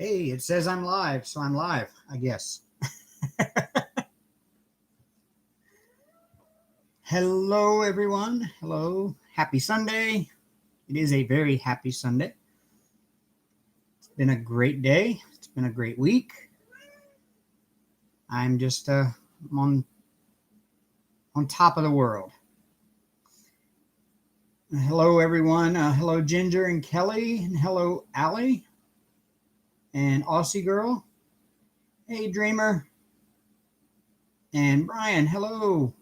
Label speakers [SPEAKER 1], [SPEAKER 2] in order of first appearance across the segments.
[SPEAKER 1] Hey, it says I'm live, so I'm live, I guess. Hello, everyone. Hello. Happy Sunday. It is a very happy Sunday. It's been a great day. It's been a great week. I'm just on top of the world. Hello, everyone. Hello, Ginger and Kelly. And hello, Allie. And Aussie Girl. Hey, Dreamer. And Brian, hello.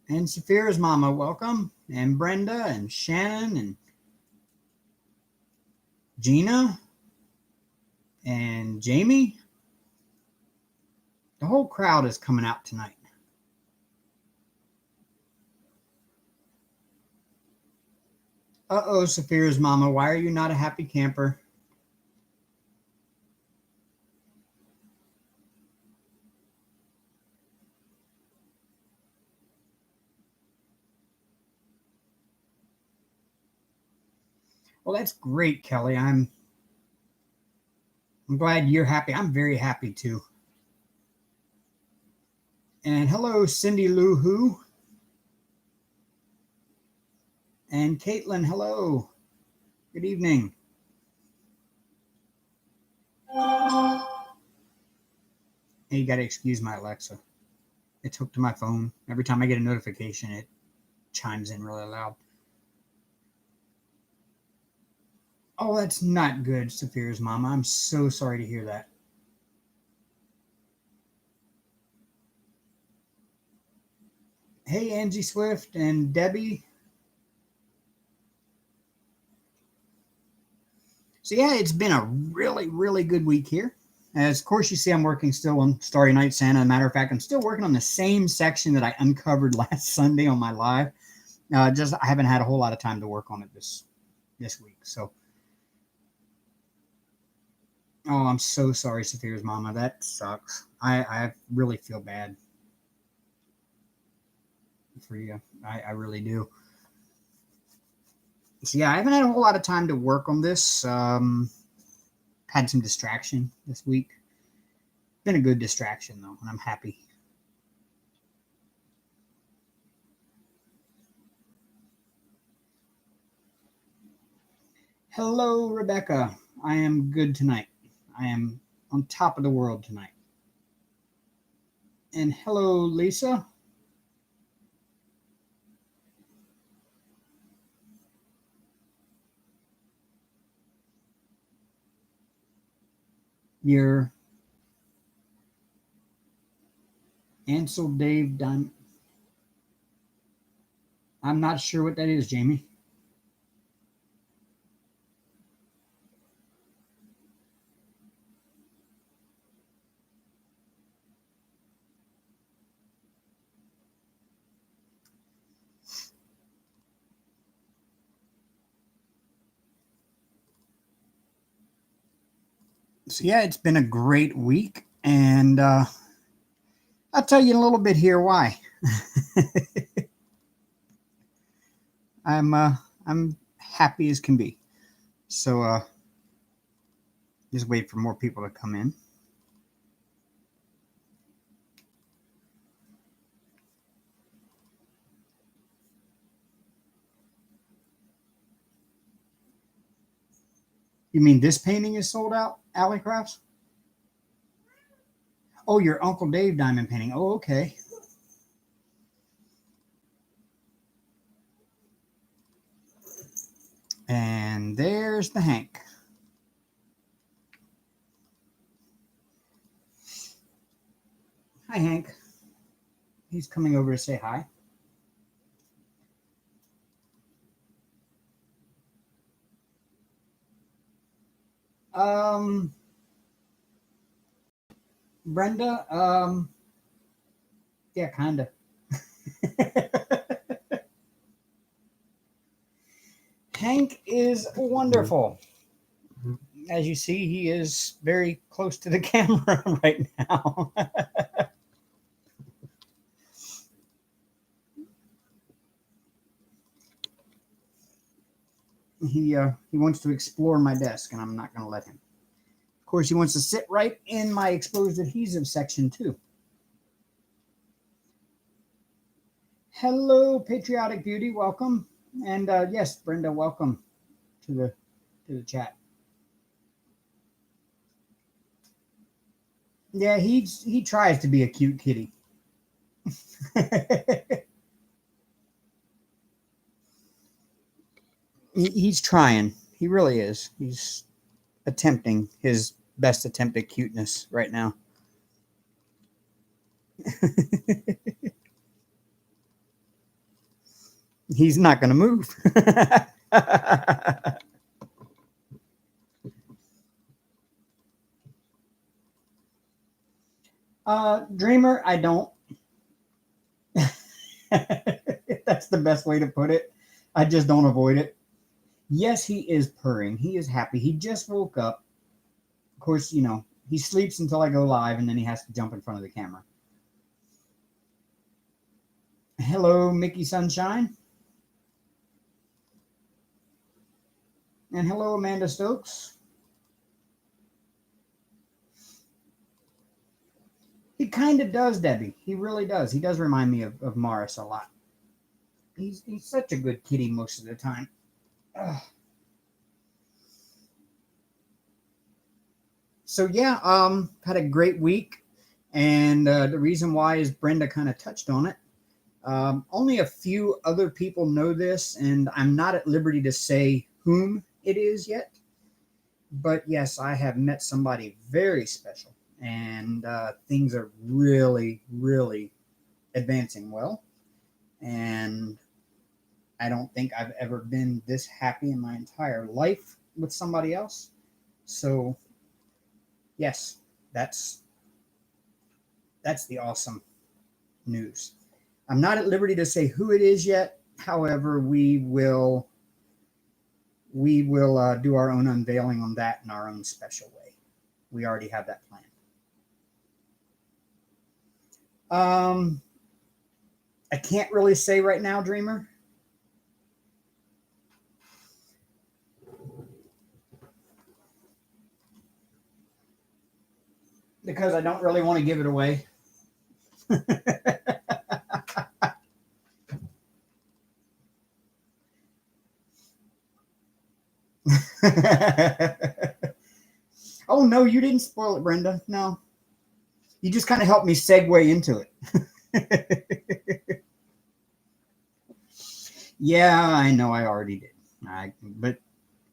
[SPEAKER 1] And Saphira's mama, welcome. And Brenda and Shannon and Gina and Jamie. The whole crowd is coming out tonight. Uh-oh, Saphira's mama, why are you not a happy camper? Well, that's great, Kelly. I'm glad you're happy. I'm very happy too. And hello, Cindy Lou Who. And Caitlin, hello. Good evening. Hey, you got to excuse my Alexa. It's hooked to my phone. Every time I get a notification, it chimes in really loud. Oh, that's not good, Saphira's mama. I'm so sorry to hear that. Hey, Angie Swift and Debbie. So yeah, it's been a really, really good week here. As of course you see, I'm working still on Starry Night Santa. As a matter of fact, I'm still working on the same section that I uncovered last Sunday on my live. Just I haven't had a whole lot of time to work on it this week. So, oh, I'm so sorry, Saphira's mama. That sucks. I really feel bad for you. I really do. So yeah, I haven't had a whole lot of time to work on this. Had some distraction this week. Been a good distraction though, and I'm happy. Hello, Rebecca. I am good tonight. I am on top of the world tonight. And hello, Lisa. Your Ansel Dave Diamond. I'm not sure what that is, Jamie. So yeah, it's been a great week, and I'll tell you a little bit here why. I'm happy as can be. So just wait for more people to come in. You mean this painting is sold out, Alley Crafts? Oh, your Uncle Dave diamond painting. Oh, okay. And there's the Hank. Hi, Hank. He's coming over to say hi. Brenda, yeah, kind of. Hank is wonderful. As you see, he is very close to the camera right now. He wants to explore my desk, and I'm not going to let him. Of course, he wants to sit right in my exposed adhesive section too. Hello, Patriotic Beauty, welcome, and yes, Brenda, welcome to the chat. Yeah, he tries to be a cute kitty. He's trying. He really is. He's attempting his best attempt at cuteness right now. He's not going to move. Dreamer, I don't. That's the best way to put it. I just don't avoid it. Yes, he is purring. He is happy. He just woke up. Of course, he sleeps until I go live, and then he has to jump in front of the camera. Hello, Mickey Sunshine. And hello, Amanda Stokes. He kind of does, Debbie. He really does. He does remind me of Morris a lot. He's such a good kitty most of the time. Ugh. So yeah, had a great week, and the reason why is Brenda kind of touched on it. Only a few other people know this, and I'm not at liberty to say whom it is yet. But yes, I have met somebody very special, and things are really, really advancing well. And I don't think I've ever been this happy in my entire life with somebody else. So, yes, that's the awesome news. I'm not at liberty to say who it is yet. However, we will do our own unveiling on that in our own special way. We already have that planned. I can't really say right now, Dreamer. Because I don't really want to give it away. Oh, no, you didn't spoil it, Brenda. No. You just kind of helped me segue into it. Yeah, I know I already did. But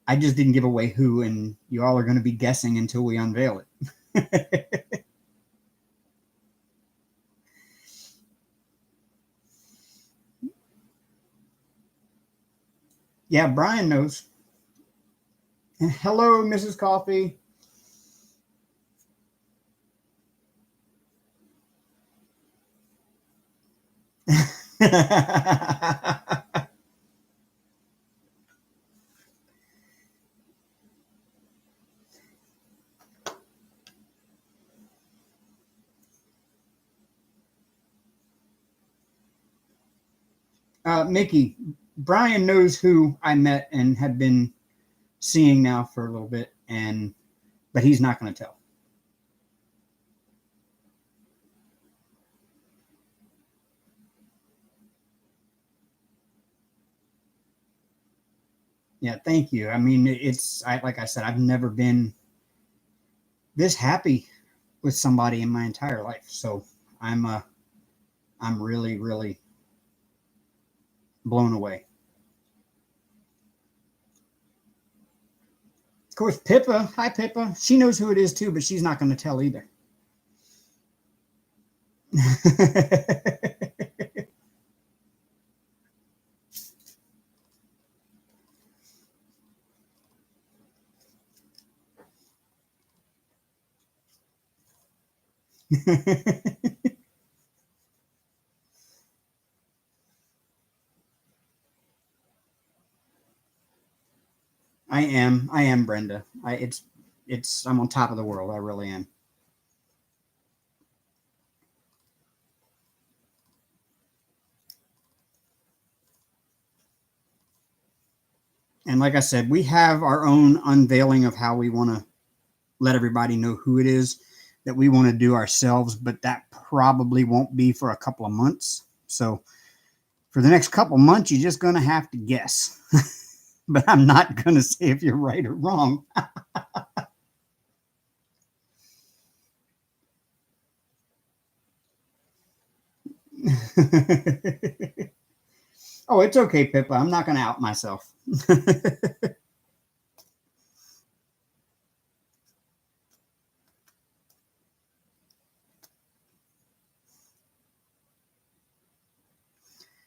[SPEAKER 1] I just didn't give away who, and you all are going to be guessing until we unveil it. Yeah, Brian knows. Hello, Mrs. Coffee. Mickey, Brian knows who I met and have been seeing now for a little bit, but he's not going to tell. Yeah, thank you. I mean, like I said, I've never been this happy with somebody in my entire life. So I'm really, really blown away. Of course, Pippa. Hi, Pippa. She knows who it is too, but she's not going to tell either. I am Brenda. I'm on top of the world. I really am. And like I said, we have our own unveiling of how we want to let everybody know who it is that we want to do ourselves, but that probably won't be for a couple of months. So for the next couple of months, you're just going to have to guess. But I'm not going to say if you're right or wrong. Oh, it's okay, Pippa. I'm not going to out myself.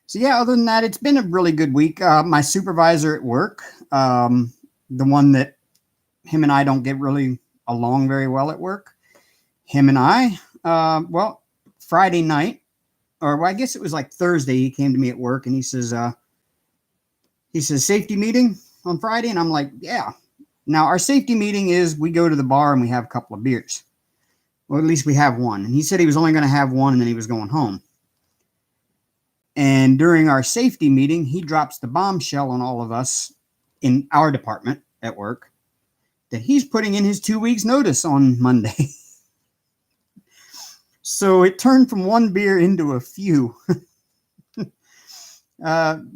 [SPEAKER 1] So yeah, other than that, it's been a really good week. My supervisor at work, the one that him and I don't get really along very well at work. Him and I, well, Friday night, or well, I guess it was like Thursday, he came to me at work and he says safety meeting on Friday, and I'm like, yeah. Now our safety meeting is we go to the bar and we have a couple of beers. Well, at least we have one. And he said he was only going to have one and then he was going home. And during our safety meeting, he drops the bombshell on all of us in our department at work that he's putting in his 2 weeks notice on Monday. So it turned from one beer into a few.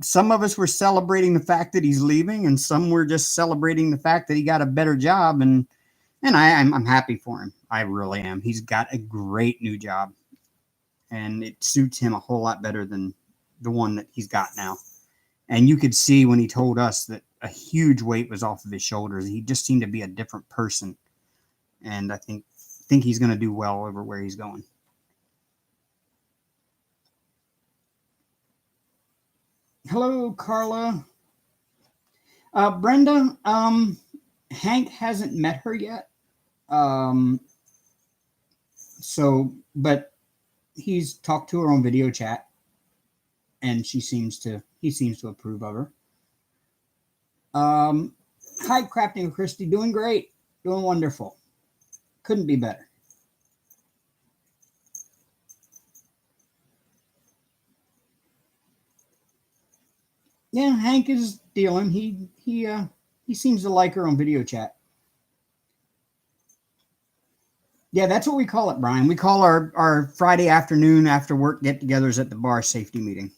[SPEAKER 1] Some of us were celebrating the fact that he's leaving, and some were just celebrating the fact that he got a better job. And I'm happy for him. I really am. He's got a great new job, and it suits him a whole lot better than the one that he's got now. And you could see when he told us that a huge weight was off of his shoulders. He just seemed to be a different person, and I think he's going to do well over where he's going. Hello, Carla. Brenda, Hank hasn't met her yet. But he's talked to her on video chat, and he seems to approve of her. Hi, Crafting Christy, doing great, doing wonderful. Couldn't be better. Yeah, Hank is dealing. He seems to like her on video chat. Yeah, that's what we call it, Brian. We call our Friday afternoon after work get-togethers at the bar safety meeting.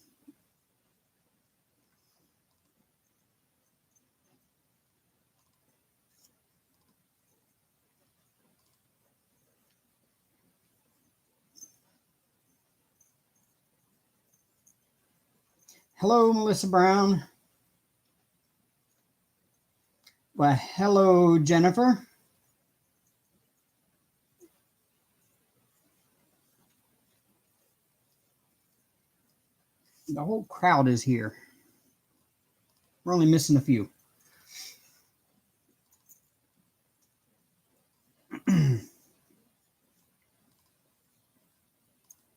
[SPEAKER 1] Hello, Melissa Brown. Well, hello, Jennifer. The whole crowd is here. We're only missing a few.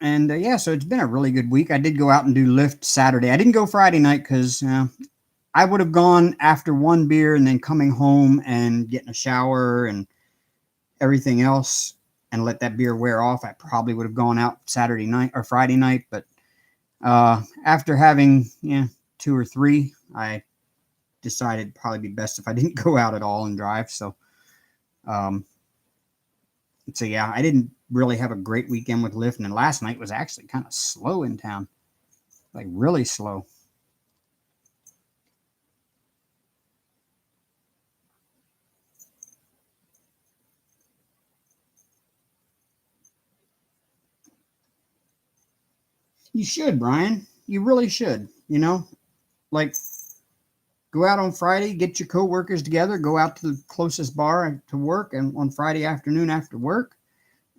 [SPEAKER 1] And yeah, so it's been a really good week. I did go out and do lift Saturday. I didn't go Friday night because I would have gone after one beer and then coming home and getting a shower and everything else and let that beer wear off. I probably would have gone out Saturday night or Friday night. But after having two or three, I decided it'd probably be best if I didn't go out at all and drive. So yeah, I didn't really have a great weekend with lifting, and last night was actually kind of slow in town, like really slow. You should, Brian. You really should. Like go out on Friday, get your coworkers together, go out to the closest bar to work, and on Friday afternoon after work,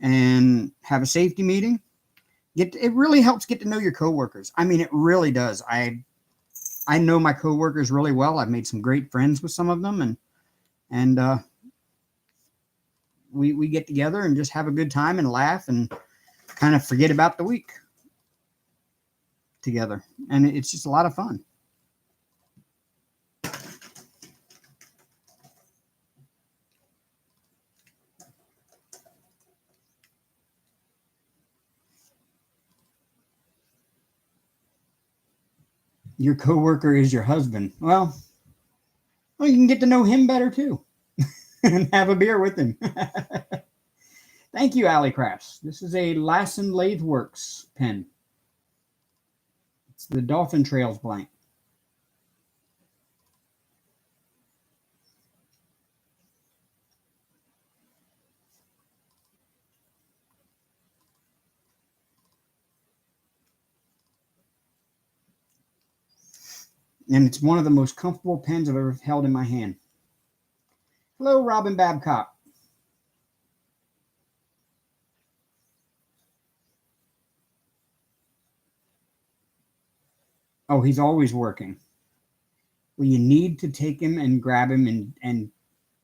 [SPEAKER 1] and have a safety meeting. It really helps get to know your coworkers. I mean, it really does. I know my coworkers really well. I've made some great friends with some of them, and we get together and just have a good time and laugh and kind of forget about the week together, and it's just a lot of fun. Your coworker is your husband. Well, Well, you can get to know him better too and have a beer with him. Thank you, Alley Crafts. This is a Lassen Lathe Works pen. It's the Dolphin Trails blank. And it's one of the most comfortable pens I've ever held in my hand. Hello, Robin Babcock. Oh, he's always working. Well, you need to take him and grab him and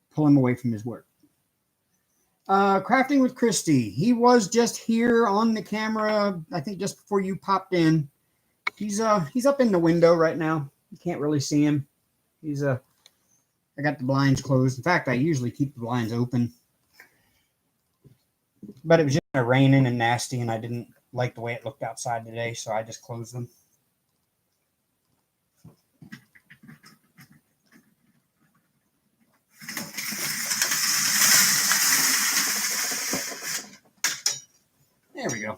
[SPEAKER 1] pull him away from his work. Crafting with Christy. He was just here on the camera, I think just before you popped in. He's up in the window right now. You can't really see him. He's I got the blinds closed. In fact, I usually keep the blinds open. But it was just raining and nasty, and I didn't like the way it looked outside today, so I just closed them. There we go.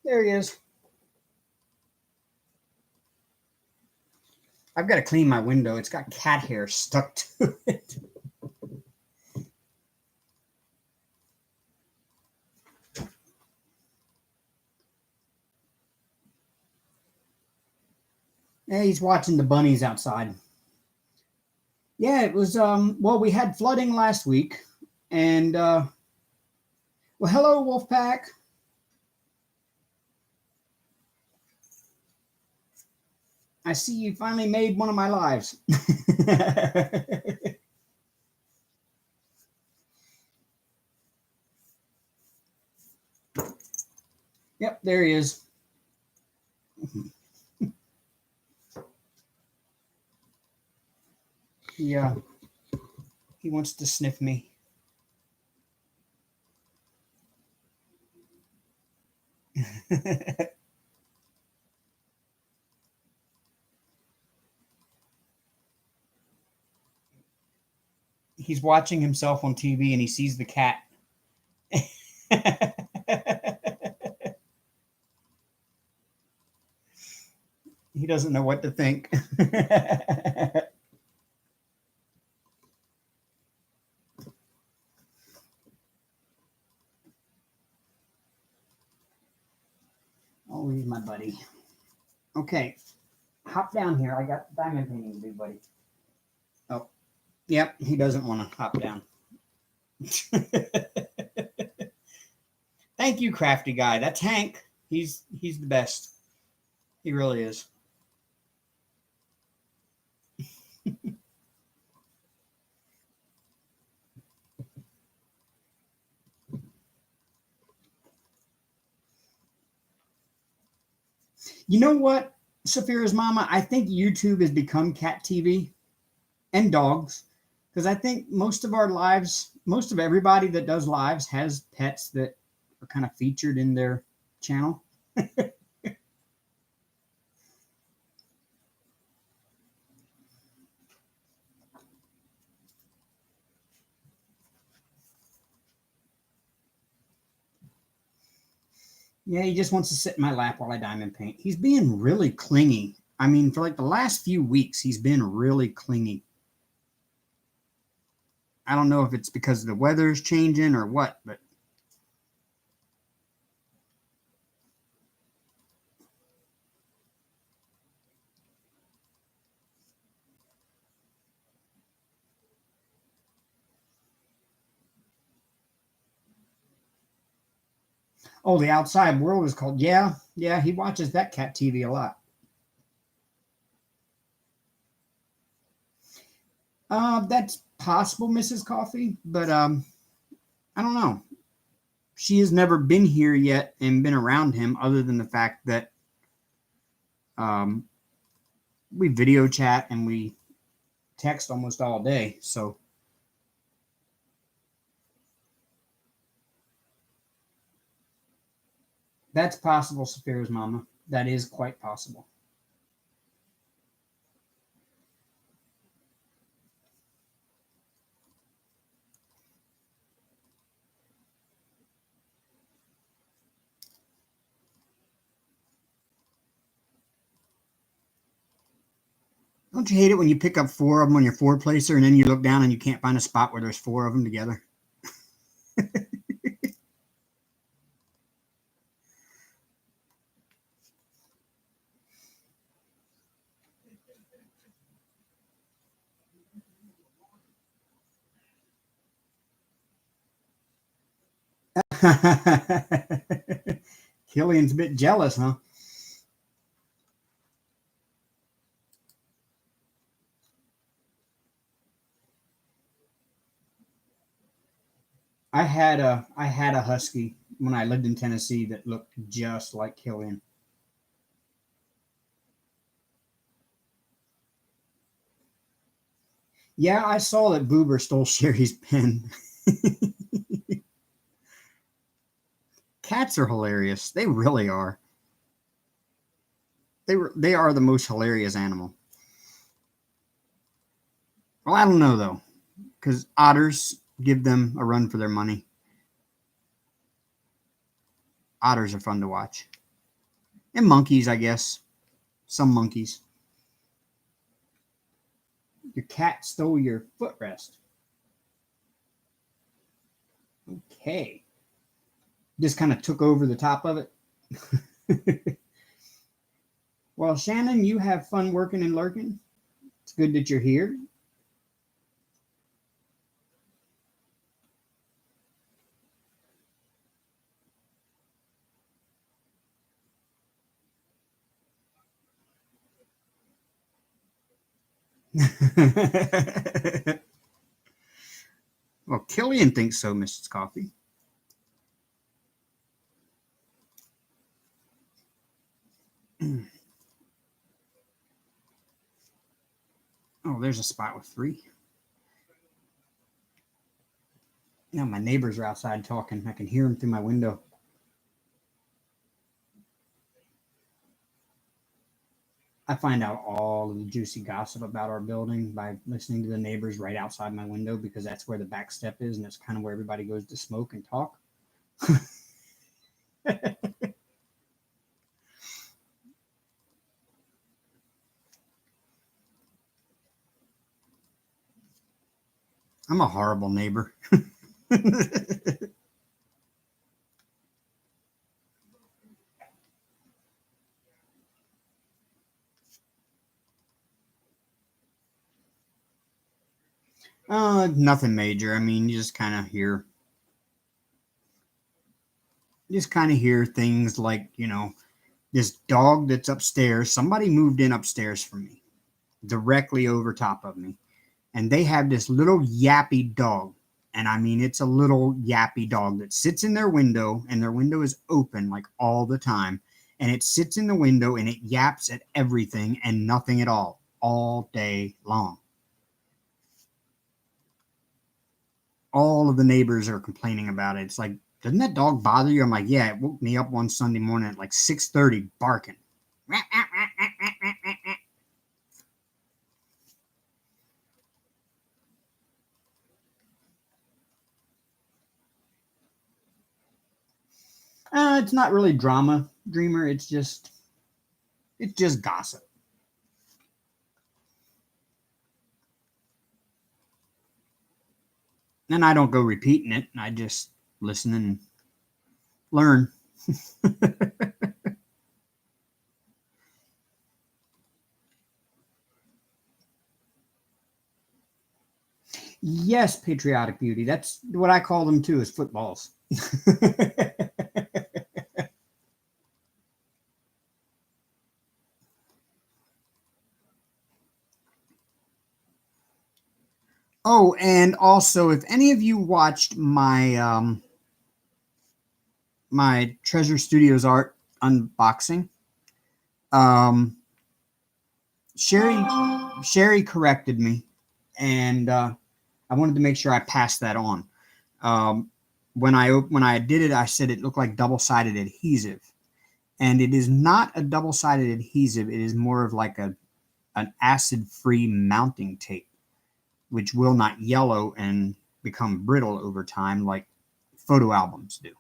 [SPEAKER 1] There he is. I've got to clean my window. It's got cat hair stuck to it. Yeah, he's watching the bunnies outside. Yeah, it was, well, we had flooding last week. And, well, hello, Wolfpack. I see you finally made one of my lives. Yep, there he is. Yeah, he wants to sniff me. He's watching himself on TV and he sees the cat. He doesn't know what to think. Oh, he's my buddy. Okay, hop down here. I got diamond painting to do, buddy. Oh, yep, he doesn't want to hop down. Thank you, crafty guy. That's Hank. He's the best. He really is. You know what, Saphira's mama? I think YouTube has become cat TV and dogs because I think most of our lives, most of everybody that does lives has pets that are kind of featured in their channel. Yeah, he just wants to sit in my lap while I diamond paint. He's being really clingy. I mean, for like the last few weeks, he's been really clingy. I don't know if it's because the weather's changing or what, but oh, the outside world is called. Yeah, yeah, he watches that cat TV a lot. That's possible, Mrs. Coffee, but I don't know. She has never been here yet and been around him, other than the fact that um, we video chat and we text almost all day. So that's possible, Saphira's mama. That is quite possible. Don't you hate it when you pick up 4 of them on your 4-placer and then you look down and you can't find a spot where there's 4 of them together? Killian's a bit jealous, huh? I had a husky when I lived in Tennessee that looked just like Killian. Yeah, I saw that Boober stole Sherry's pen. Cats are hilarious. They really are. They are the most hilarious animal. Well, I don't know though, because otters give them a run for their money. Otters are fun to watch, and monkeys, I guess. Some monkeys. Your cat stole your footrest. Okay, just kind of took over the top of it. Well, Shannon, you have fun working and lurking. It's good that you're here. Well, Killian thinks so, Mrs. Coffee. Oh, there's a spot with 3. Now my neighbors are outside talking. I can hear them through my window. I find out all of the juicy gossip about our building by listening to the neighbors right outside my window because that's where the back step is and that's kind of where everybody goes to smoke and talk. I'm a horrible neighbor. Nothing major. I mean, you just kind of hear things like, this dog that's upstairs. Somebody moved in upstairs from me, directly over top of me, and they have this little yappy dog. And I mean, it's a little yappy dog that sits in their window, and their window is open like all the time. And it sits in the window and it yaps at everything and nothing at all day long. All of the neighbors are complaining about it. It's like, doesn't that dog bother you? I'm like, yeah, it woke me up one Sunday morning at like 6:30 barking. It's not really drama, Dreamer. It's just gossip. And I don't go repeating it. I just listen and learn. Yes, patriotic beauty. That's what I call them too, is footballs. Oh, and also, if any of you watched my Treasure Studios art unboxing, um, Sherry corrected me, and I wanted to make sure I passed that on. Um, when I did it, I said it looked like double-sided adhesive, and it is not a double-sided adhesive. It is more of like an acid-free mounting tape, which will not yellow and become brittle over time like photo albums do,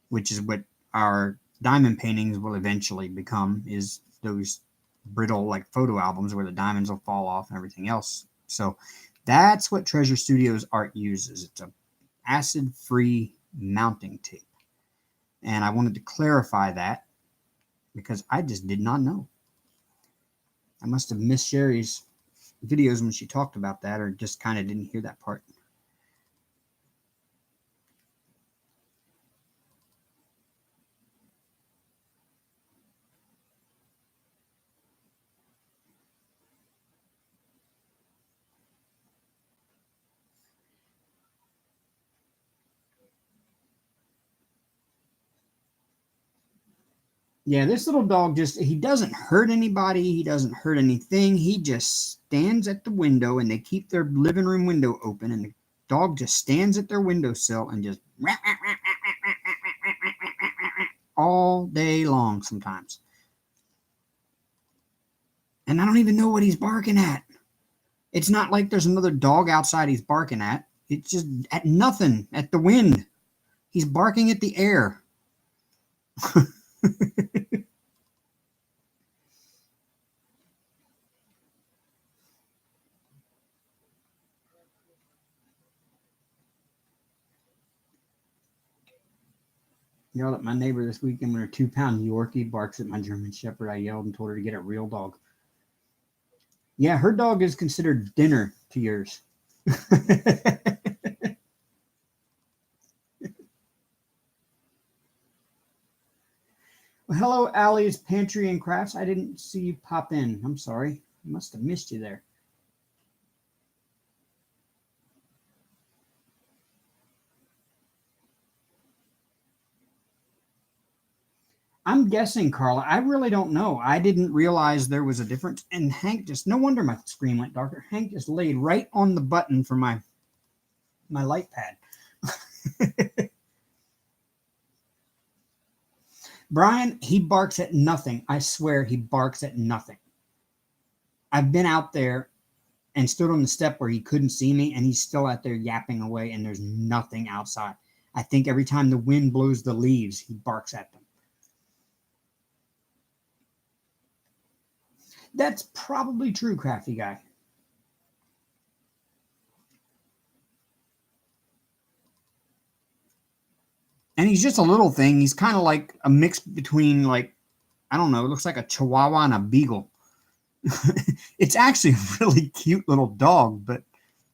[SPEAKER 1] which is what our diamond paintings will eventually become, is those brittle like photo albums where the diamonds will fall off and everything else. So that's what Treasure Studios art uses. It's a acid-free mounting tape. And I wanted to clarify that because I just did not know. I must have missed Sherry's videos when she talked about that, or just kind of didn't hear that part. Yeah, this little dog he doesn't hurt anybody. He doesn't hurt anything. He just stands at the window, and they keep their living room window open, and the dog just stands at their windowsill and just all day long sometimes. And I don't even know what he's barking at. It's not like there's another dog outside he's barking at. It's just at nothing, at the wind. He's barking at the air. Yelled at my neighbor this weekend when her 2-pound Yorkie barks at my German Shepherd. I yelled and told her to get a real dog. Yeah, her dog is considered dinner to yours. Well, hello, Allie's Pantry and Crafts. I didn't see you pop in. I'm sorry. I must have missed you there. I'm guessing, Carla. I really don't know. I didn't realize there was a difference. And Hank no wonder my screen went darker. Hank just laid right on the button for my light pad. Brian, he barks at nothing. I swear he barks at nothing. I've been out there and stood on the step where he couldn't see me, and he's still out there yapping away, and there's nothing outside. I think every time the wind blows the leaves, he barks at them. That's probably true, Crafty Guy. And he's just a little thing. He's kind of like a mix between, like, I don't know, it looks like a Chihuahua and a Beagle. It's actually a really cute little dog, but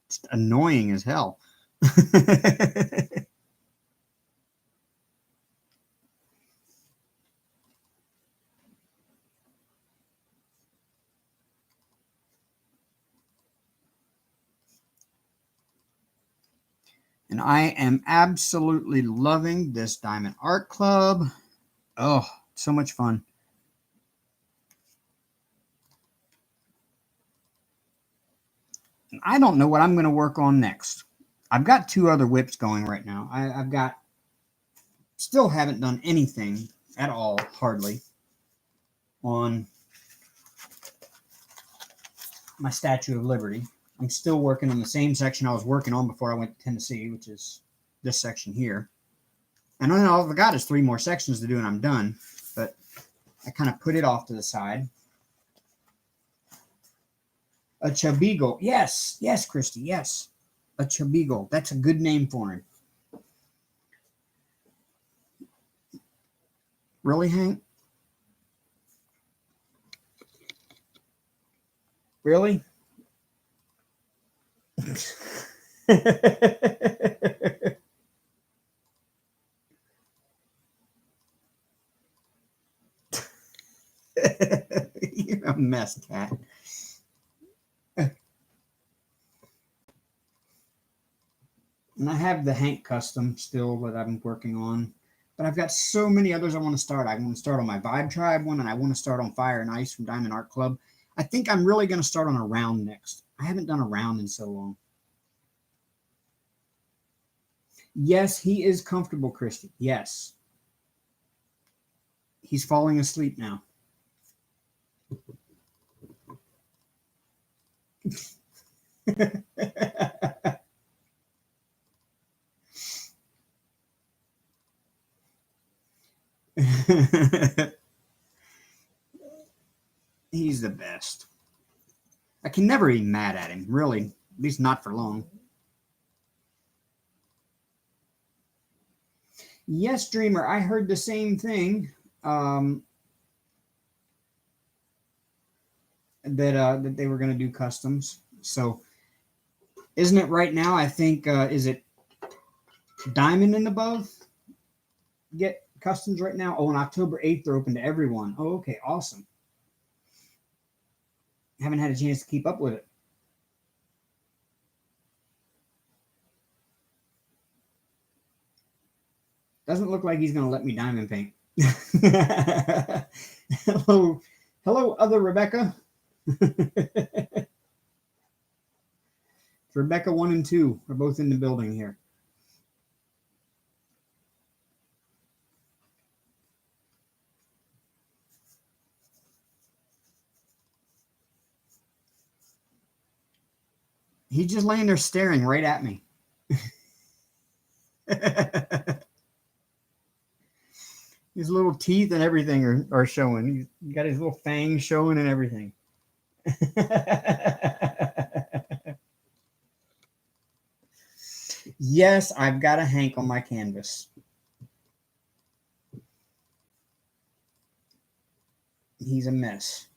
[SPEAKER 1] it's annoying as hell. And I am absolutely loving this Diamond Art Club. Oh, so much fun. And I don't know what I'm going to work on next. I've got 2 other whips going right now. I've got, still haven't done anything at all, hardly, on my Statue of Liberty. I'm still working on the same section I was working on before I went to Tennessee, which is this section here. And then all I've got is 3 more sections to do, and I'm done. But I kind of put it off to the side. A Chabeagle. Yes, Christy, yes. A Chabeagle. That's a good name for him. Really, Hank? Really? You're a mess, cat. And I have the Hank custom still that I'm working on. But I've got so many others I want to start. I want to start on my Vibe Tribe one, and I want to start on Fire and Ice from Diamond Art Club. I think I'm really going to start on a round next. I haven't done a round in so long. Yes, he is comfortable, Christy. Yes. He's falling asleep now. He's the best. I can never be mad at him, really. At least not for long. Yes, Dreamer, I heard the same thing. That they were going to do customs. So, isn't it right now? I think is it diamond and above get customs right now? Oh, on October 8th, they're open to everyone. Oh, okay, awesome. Haven't had a chance to keep up with it. Doesn't look like he's going to let me diamond paint. Hello, other Rebecca. Rebecca 1 and 2 are both in the building here. He's just laying there staring right at me. His little teeth and everything are showing. He's got his little fangs showing and everything. Yes, I've got a Hank on my canvas. He's a mess.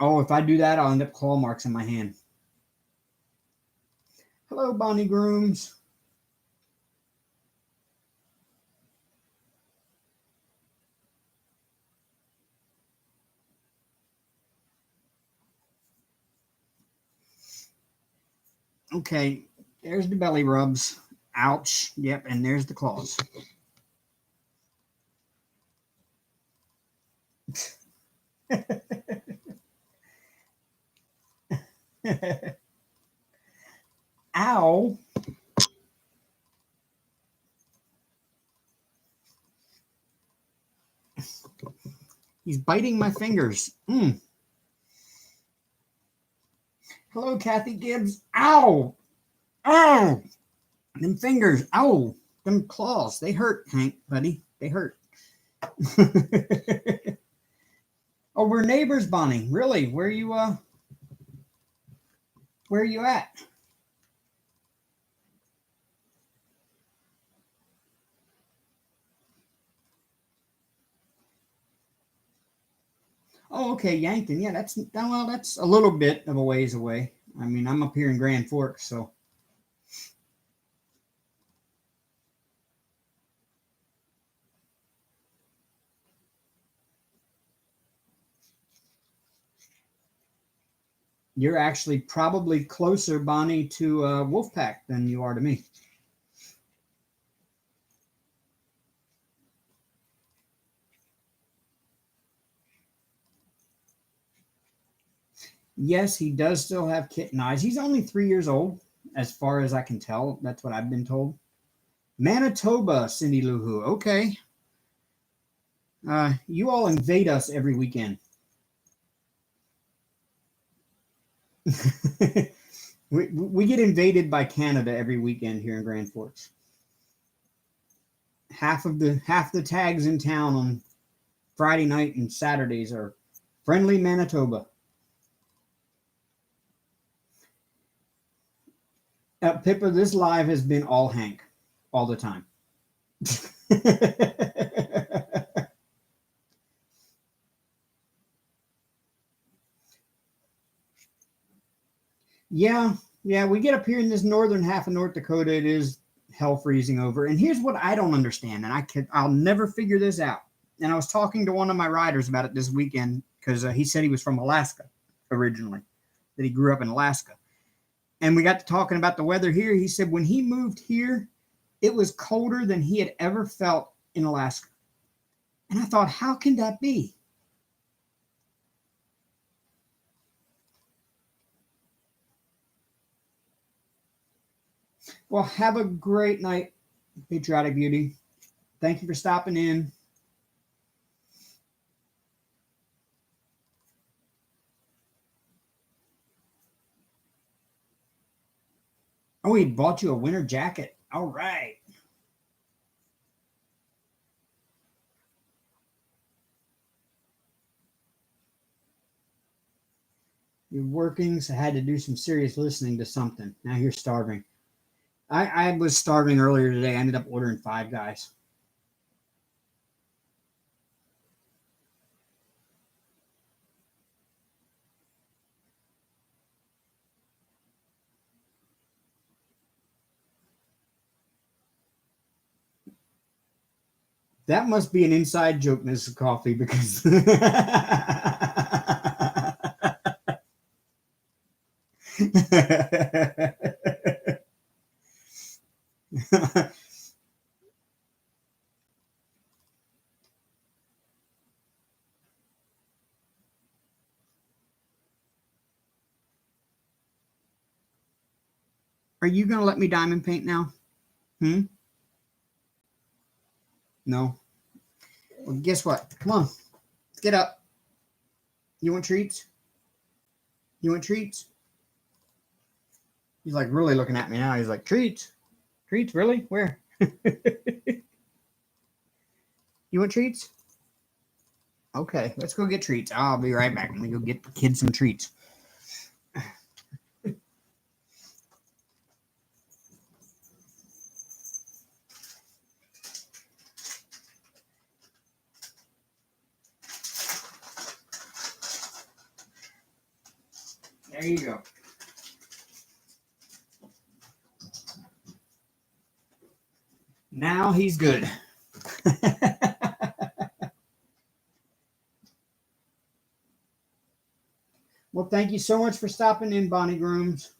[SPEAKER 1] Oh, if I do that, I'll end up claw marks in my hand. Hello, Bonnie Grooms. Okay, there's the belly rubs. Ouch. Yep, and there's the claws. Ow. He's biting my fingers. Hello, Kathy Gibbs. Ow. Ow. Them fingers. Ow. Them claws. They hurt, Hank, buddy. They hurt. Oh, we're neighbors, Bonnie. Really? Where are you at? Oh, okay, Yankton. Yeah, that's a little bit of a ways away. I mean, I'm up here in Grand Forks, so you're actually probably closer, Bonnie, to Wolfpack than you are to me. Yes, he does still have kitten eyes. He's only 3 years old, as far as I can tell. That's what I've been told. Manitoba, Cindy Lou Who. Okay. You all invade us every weekend. we get invaded by Canada every weekend here in Grand Forks. Half the tags in town on Friday night and Saturdays are friendly Manitoba. Pippa, this live has been all Hank, all the time. Yeah, we get up here in this northern half of North Dakota. It is hell freezing over. And here's what I don't understand, and I'll never figure this out. And I was talking to one of my riders about it this weekend because he said he was from Alaska originally, that he grew up in Alaska. And we got to talking about the weather here. He said when he moved here, it was colder than he had ever felt in Alaska. And I thought, how can that be? Well, have a great night, Patriotic Beauty. Thank you for stopping in. Oh, he bought you a winter jacket. All right. You're working, so I had to do some serious listening to something. Now you're starving. I was starving earlier today. I ended up ordering Five Guys. That must be an inside joke, Mrs. Coffee, because Are you going to let me diamond paint now? Hmm? No. Well, guess what? Come on. Let's get up. You want treats? You want treats? He's like really looking at me now. He's like, treats? Treats? Really? Where? You want treats? Okay, let's go get treats. I'll be right back. Let me go get the kids some treats. There you go. Now he's good. Well, thank you so much for stopping in, Bonnie Grooms.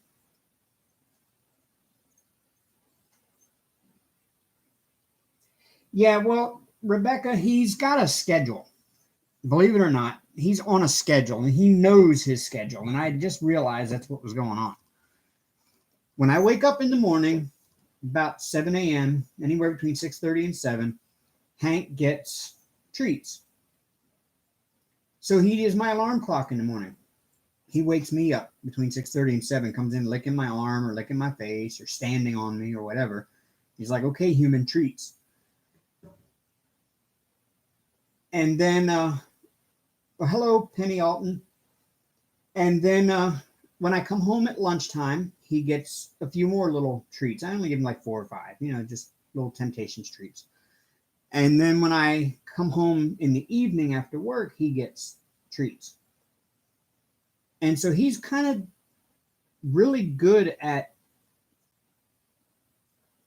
[SPEAKER 1] Yeah, well, Rebecca, he's got a schedule. Believe it or not, he's on a schedule and he knows his schedule. And I just realized that's what was going on. When I wake up in the morning, about 7 a.m., anywhere between 6:30 and 7, Hank gets treats. So he is my alarm clock in the morning. He wakes me up between 6:30 and 7, comes in licking my arm or licking my face or standing on me or whatever. He's like, okay, human treats. And then, well, hello, Penny Alton. And then when I come home at lunchtime, he gets a few more little treats. I only give him like 4 or 5, just little Temptations treats. And then when I come home in the evening after work, he gets treats. And so he's kind of really good at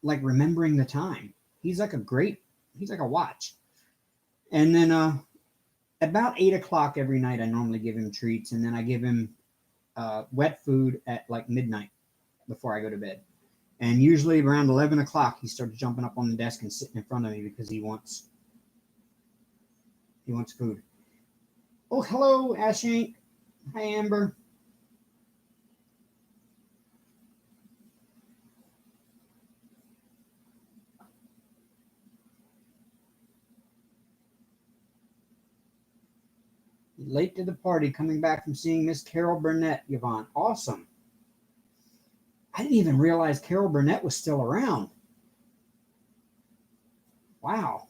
[SPEAKER 1] like remembering the time. He's like a watch. And then about 8 o'clock every night, I normally give him treats. And then I give him wet food at like midnight before I go to bed. And usually around 11 o'clock, he starts jumping up on the desk and sitting in front of me because he wants food. Oh, hello, Ashank. Hi, Amber. Late to the party, coming back from seeing Miss Carol Burnett, Yvonne. Awesome. I didn't even realize Carol Burnett was still around. Wow.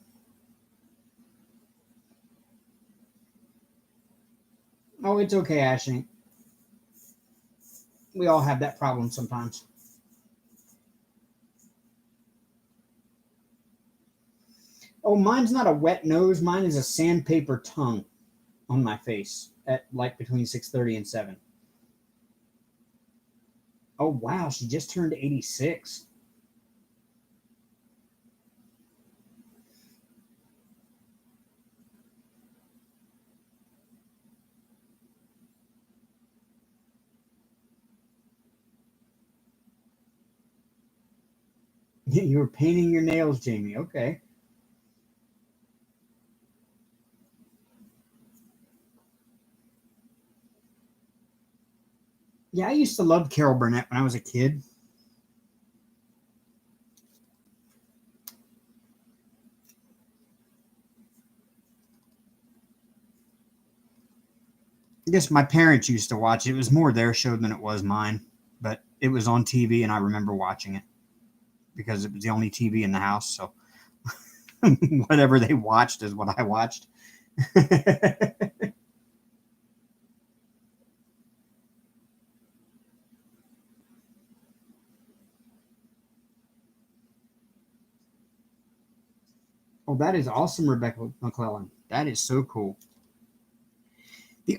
[SPEAKER 1] Oh, it's okay, Ashley. We all have that problem sometimes. Oh, mine's not a wet nose. Mine is a sandpaper tongue on my face at like between 6:30 and 7. Oh, wow. She just turned 86. You were painting your nails, Jamie. Okay. Yeah, I used to love Carol Burnett when I was a kid. I guess my parents used to watch it. It was more their show than it was mine, but it was on TV and I remember watching it because it was the only TV in the house. So whatever they watched is what I watched. Oh, that is awesome, Rebecca McClellan. That is so cool.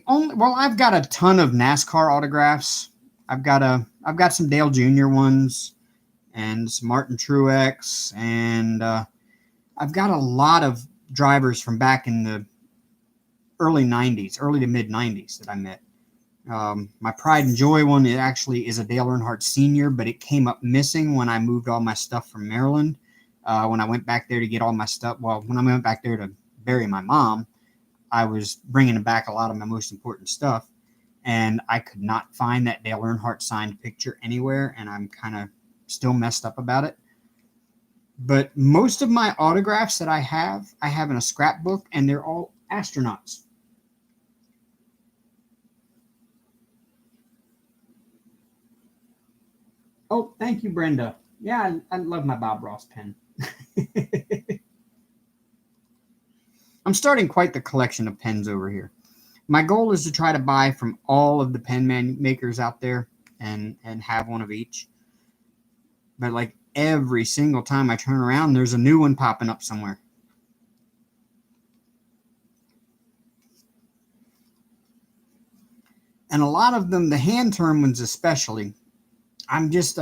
[SPEAKER 1] I've got a ton of NASCAR autographs. I've got some Dale Jr. ones and some Martin Truex, and I've got a lot of drivers from back in the early '90s, early to mid '90s that I met. My Pride and Joy one, it actually is a Dale Earnhardt Sr., but it came up missing when I moved all my stuff from Maryland. When I went back there to get all my stuff, when I went back there to bury my mom, I was bringing back a lot of my most important stuff, and I could not find that Dale Earnhardt signed picture anywhere, and I'm kind of still messed up about it. But most of my autographs that I have in a scrapbook, and they're all astronauts. Oh, thank you, Brenda. Yeah, I love my Bob Ross pen. I'm starting quite the collection of pens over here. My goal is to try to buy from all of the pen makers out there and have one of each. But like every single time I turn around, there's a new one popping up somewhere. And a lot of them, the hand turn ones especially, I'm just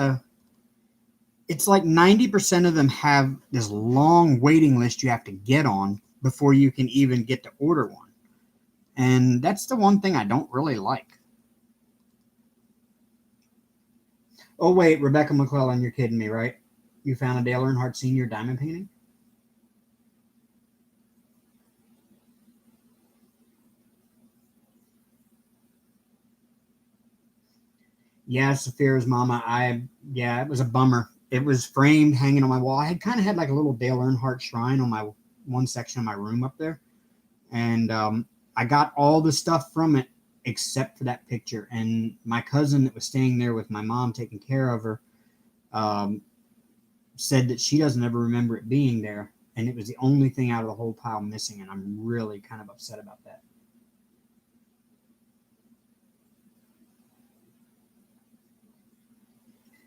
[SPEAKER 1] it's like 90% of them have this long waiting list you have to get on before you can even get to order one. And that's the one thing I don't really like. Oh, wait, Rebecca McClellan, you're kidding me, right? You found a Dale Earnhardt Sr. diamond painting? Yeah, Saphira's mama. Yeah, it was a bummer. It was framed, hanging on my wall. I had kind of had like a little Dale Earnhardt shrine on my one section of my room up there, and I got all the stuff from it except for that picture. And my cousin that was staying there with my mom, taking care of her, um, said that she doesn't ever remember it being there, and it was the only thing out of the whole pile missing. And I'm really kind of upset about that.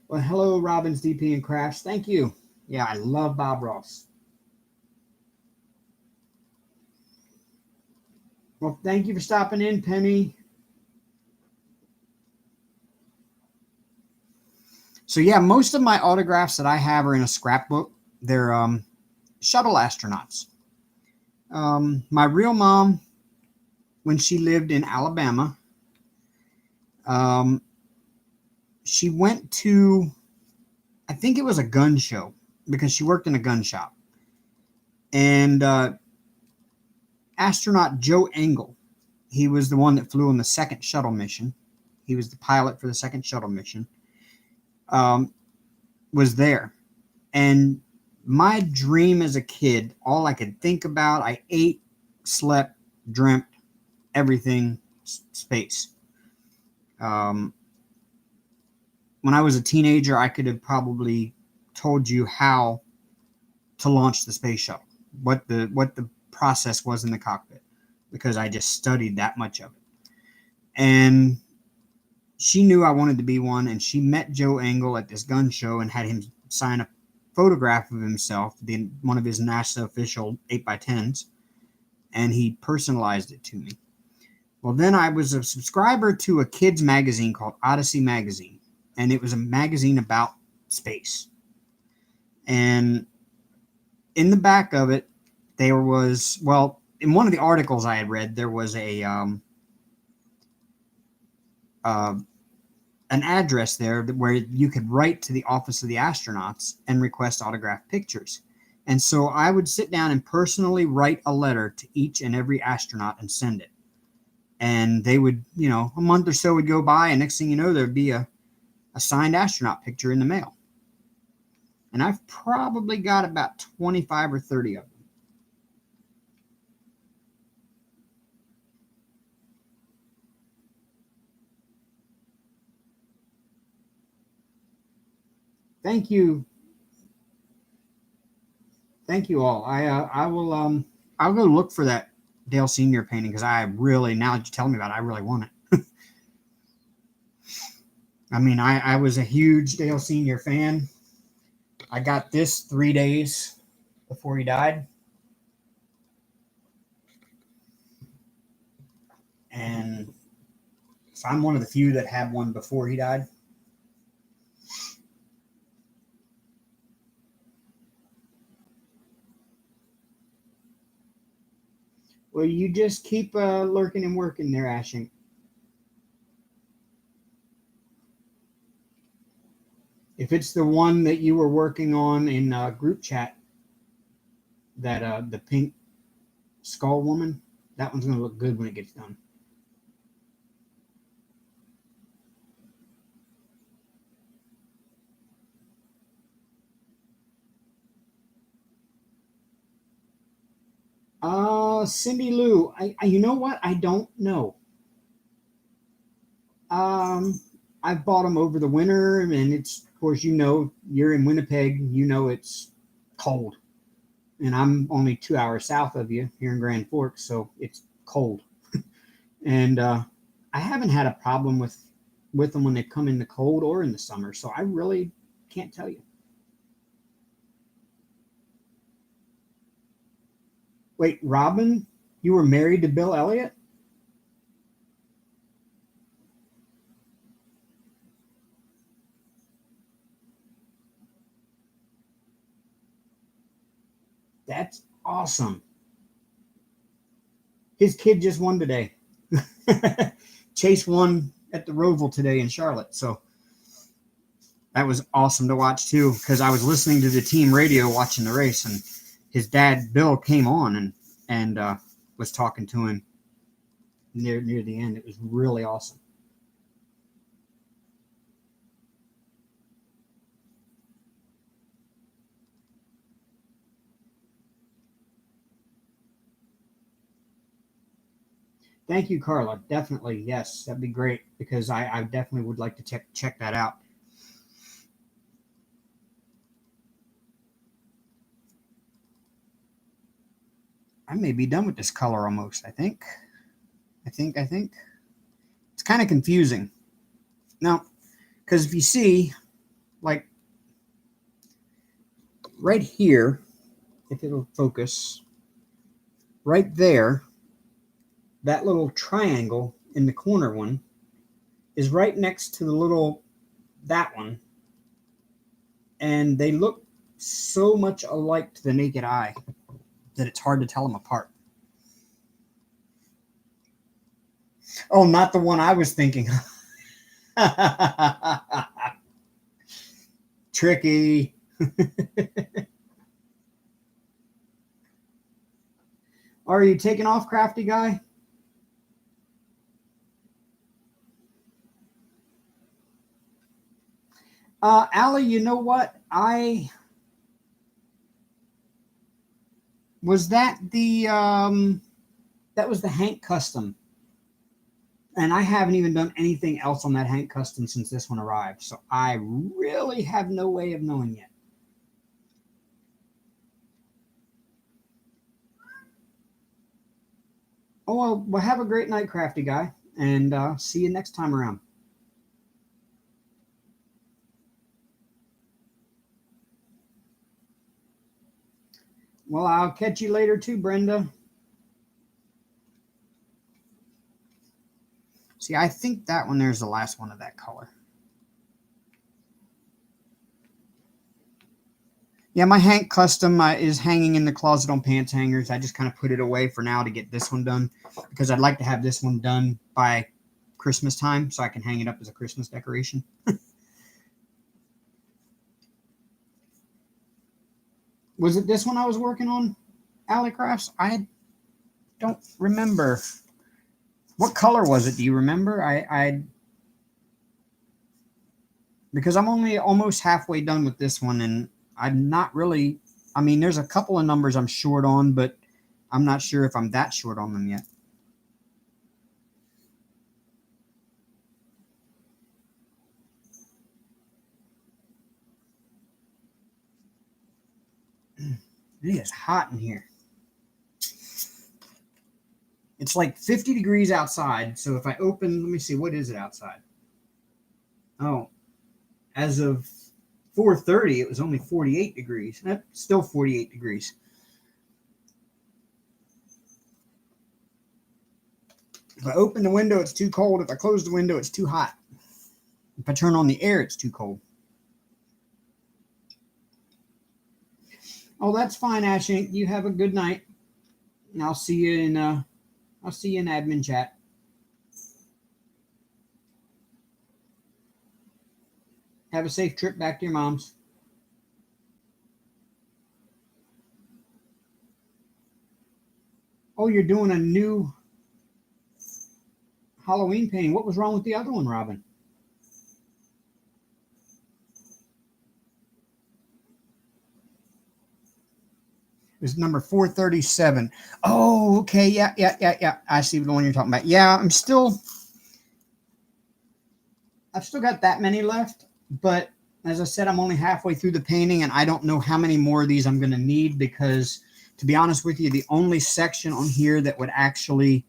[SPEAKER 1] Well, hello, Robbins DP and Crafts. Thank you. Yeah, I love Bob Ross. Well, thank you for stopping in, Penny. So yeah, most of my autographs that I have are in a scrapbook. They're shuttle astronauts. My real mom, when she lived in Alabama, um, she went to, I think it was a gun show because she worked in a gun shop. And astronaut Joe Engle, he was the one that flew on the second shuttle mission. He was the pilot for the second shuttle mission. Um, was there. And my dream as a kid, all I could think about, I ate, slept, dreamt, everything, space. Um, when I was a teenager, I could have probably told you how to launch the space shuttle, what the process was in the cockpit, because I just studied that much of it. And she knew I wanted to be one, and she met Joe Engle at this gun show and had him sign a photograph of himself, one of his NASA official 8x10s, and he personalized it to me. Well, then I was a subscriber to a kids magazine called Odyssey Magazine, and it was a magazine about space. And in the back of it, there was, well, in one of the articles I had read, there was uh, an address there where you could write to the Office of the Astronauts and request autographed pictures. And so I would sit down and personally write a letter to each and every astronaut and send it. And they would, a month or so would go by, and next thing you know, there'd be a signed astronaut picture in the mail. And I've probably got about 25 or 30 of them. Thank you. Thank you all. I will I'll go look for that Dale Senior painting because I really, now that you tell me about it, I really want it. I mean, I was a huge Dale Senior fan. I got this 3 days before he died. So I'm one of the few that had one before he died. Well, you just keep lurking and working there, Ashing. If it's the one that you were working on in group chat, that the pink skull woman, that one's going to look good when it gets done. Cindy Lou, you know what? I don't know. I've bought them over the winter, and it's, of course, you're in Winnipeg, it's cold. And I'm only 2 hours south of you here in Grand Forks, so it's cold. And I haven't had a problem with them when they come in the cold or in the summer, so I really can't tell you. Wait, Robin, you were married to Bill Elliott? That's awesome. His kid just won today. Chase won at the Roval today in Charlotte. So that was awesome to watch too, because I was listening to the team radio watching the race, and his dad Bill came on and was talking to him near the end. It was really awesome. Thank you, Carla. Definitely, yes, that'd be great, because I definitely would like to check that out. I may be done with this color almost. I think. It's kind of confusing. Now, because if you see, like right here, if it'll focus, right there, that little triangle in the corner one is right next to the little, that one. And they look so much alike to the naked eye that it's hard to tell them apart. Oh, not the one I was thinking. Tricky. Are you taking off, crafty guy? Allie, you know what? Was that that was the Hank custom. And I haven't even done anything else on that Hank custom since this one arrived. So I really have no way of knowing yet. Oh, well, have a great night, crafty guy. And see you next time around. Well, I'll catch you later too, Brenda. See, I think that one there's the last one of that color. Yeah, my Hank custom is hanging in the closet on pants hangers. I just kind of put it away for now to get this one done, because I'd like to have this one done by Christmas time so I can hang it up as a Christmas decoration. Was it this one I was working on, Alley Crafts? I don't remember. What color was it? Do you remember? Because I'm only almost halfway done with this one, and I'm not really. I mean, there's a couple of numbers I'm short on, but I'm not sure if I'm that short on them yet. It is hot in here. It's like 50 degrees outside. So if I open, let me see, what is it outside? Oh, as of 4:30, it was only 48 degrees. Still 48 degrees. If I open the window, it's too cold. If I close the window, it's too hot. If I turn on the air, it's too cold. Oh, that's fine, Ashley. You have a good night. And I'll see you in admin chat. Have a safe trip back to your mom's. Oh, you're doing a new Halloween painting. What was wrong with the other one, Robin? It was number 437. Oh, okay. Yeah. I see the one you're talking about. Yeah, I've still got that many left, but as I said, I'm only halfway through the painting, and I don't know how many more of these I'm going to need because, to be honest with you, the only section on here that would actually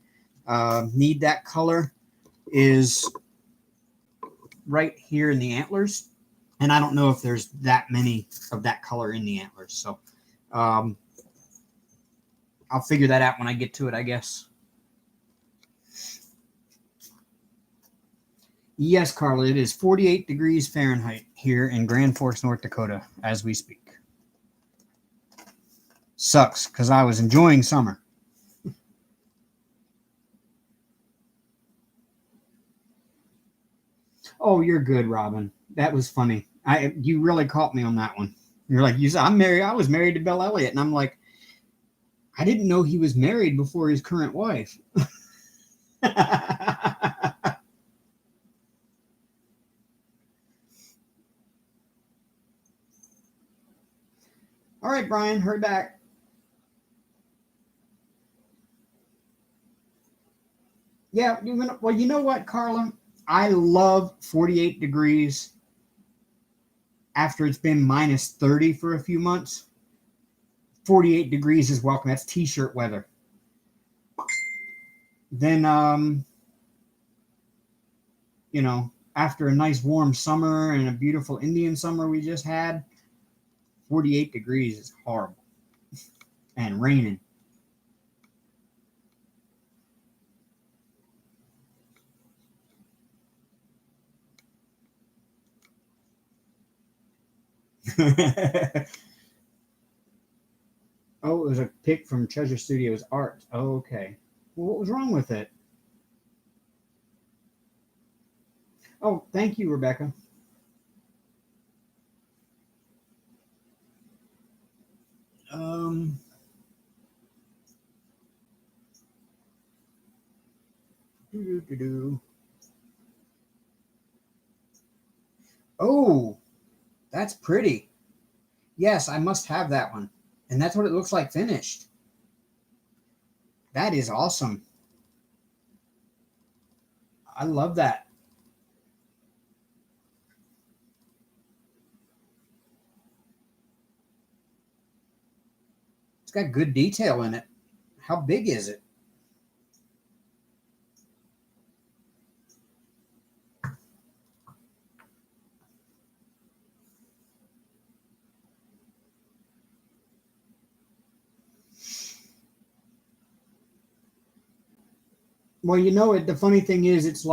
[SPEAKER 1] need that color is right here in the antlers, and I don't know if there's that many of that color in the antlers, so I'll figure that out when I get to it, I guess. Yes, Carla, it is 48 degrees Fahrenheit here in Grand Forks, North Dakota, as we speak. Sucks, because I was enjoying summer. Oh, you're good, Robin. That was funny. You really caught me on that one. You're like, you said, I was married to Bill Elliott. And I'm like, I didn't know he was married before his current wife. All right, Brian, hurry back. Yeah, well, you know what, Carla? I love 48 degrees after it's been minus 30 for a few months. 48 degrees is welcome. That's t-shirt weather. Then, after a nice warm summer and a beautiful Indian summer we just had, 48 degrees is horrible. And raining. Oh, it was a pic from Treasure Studios Art. Oh, okay. Well, what was wrong with it? Oh, thank you, Rebecca. Um, doo-doo-doo-doo. Oh, that's pretty. Yes, I must have that one. And that's what it looks like finished. That is awesome. I love that. It's got good detail in it. How big is it? Well, the funny thing is, it's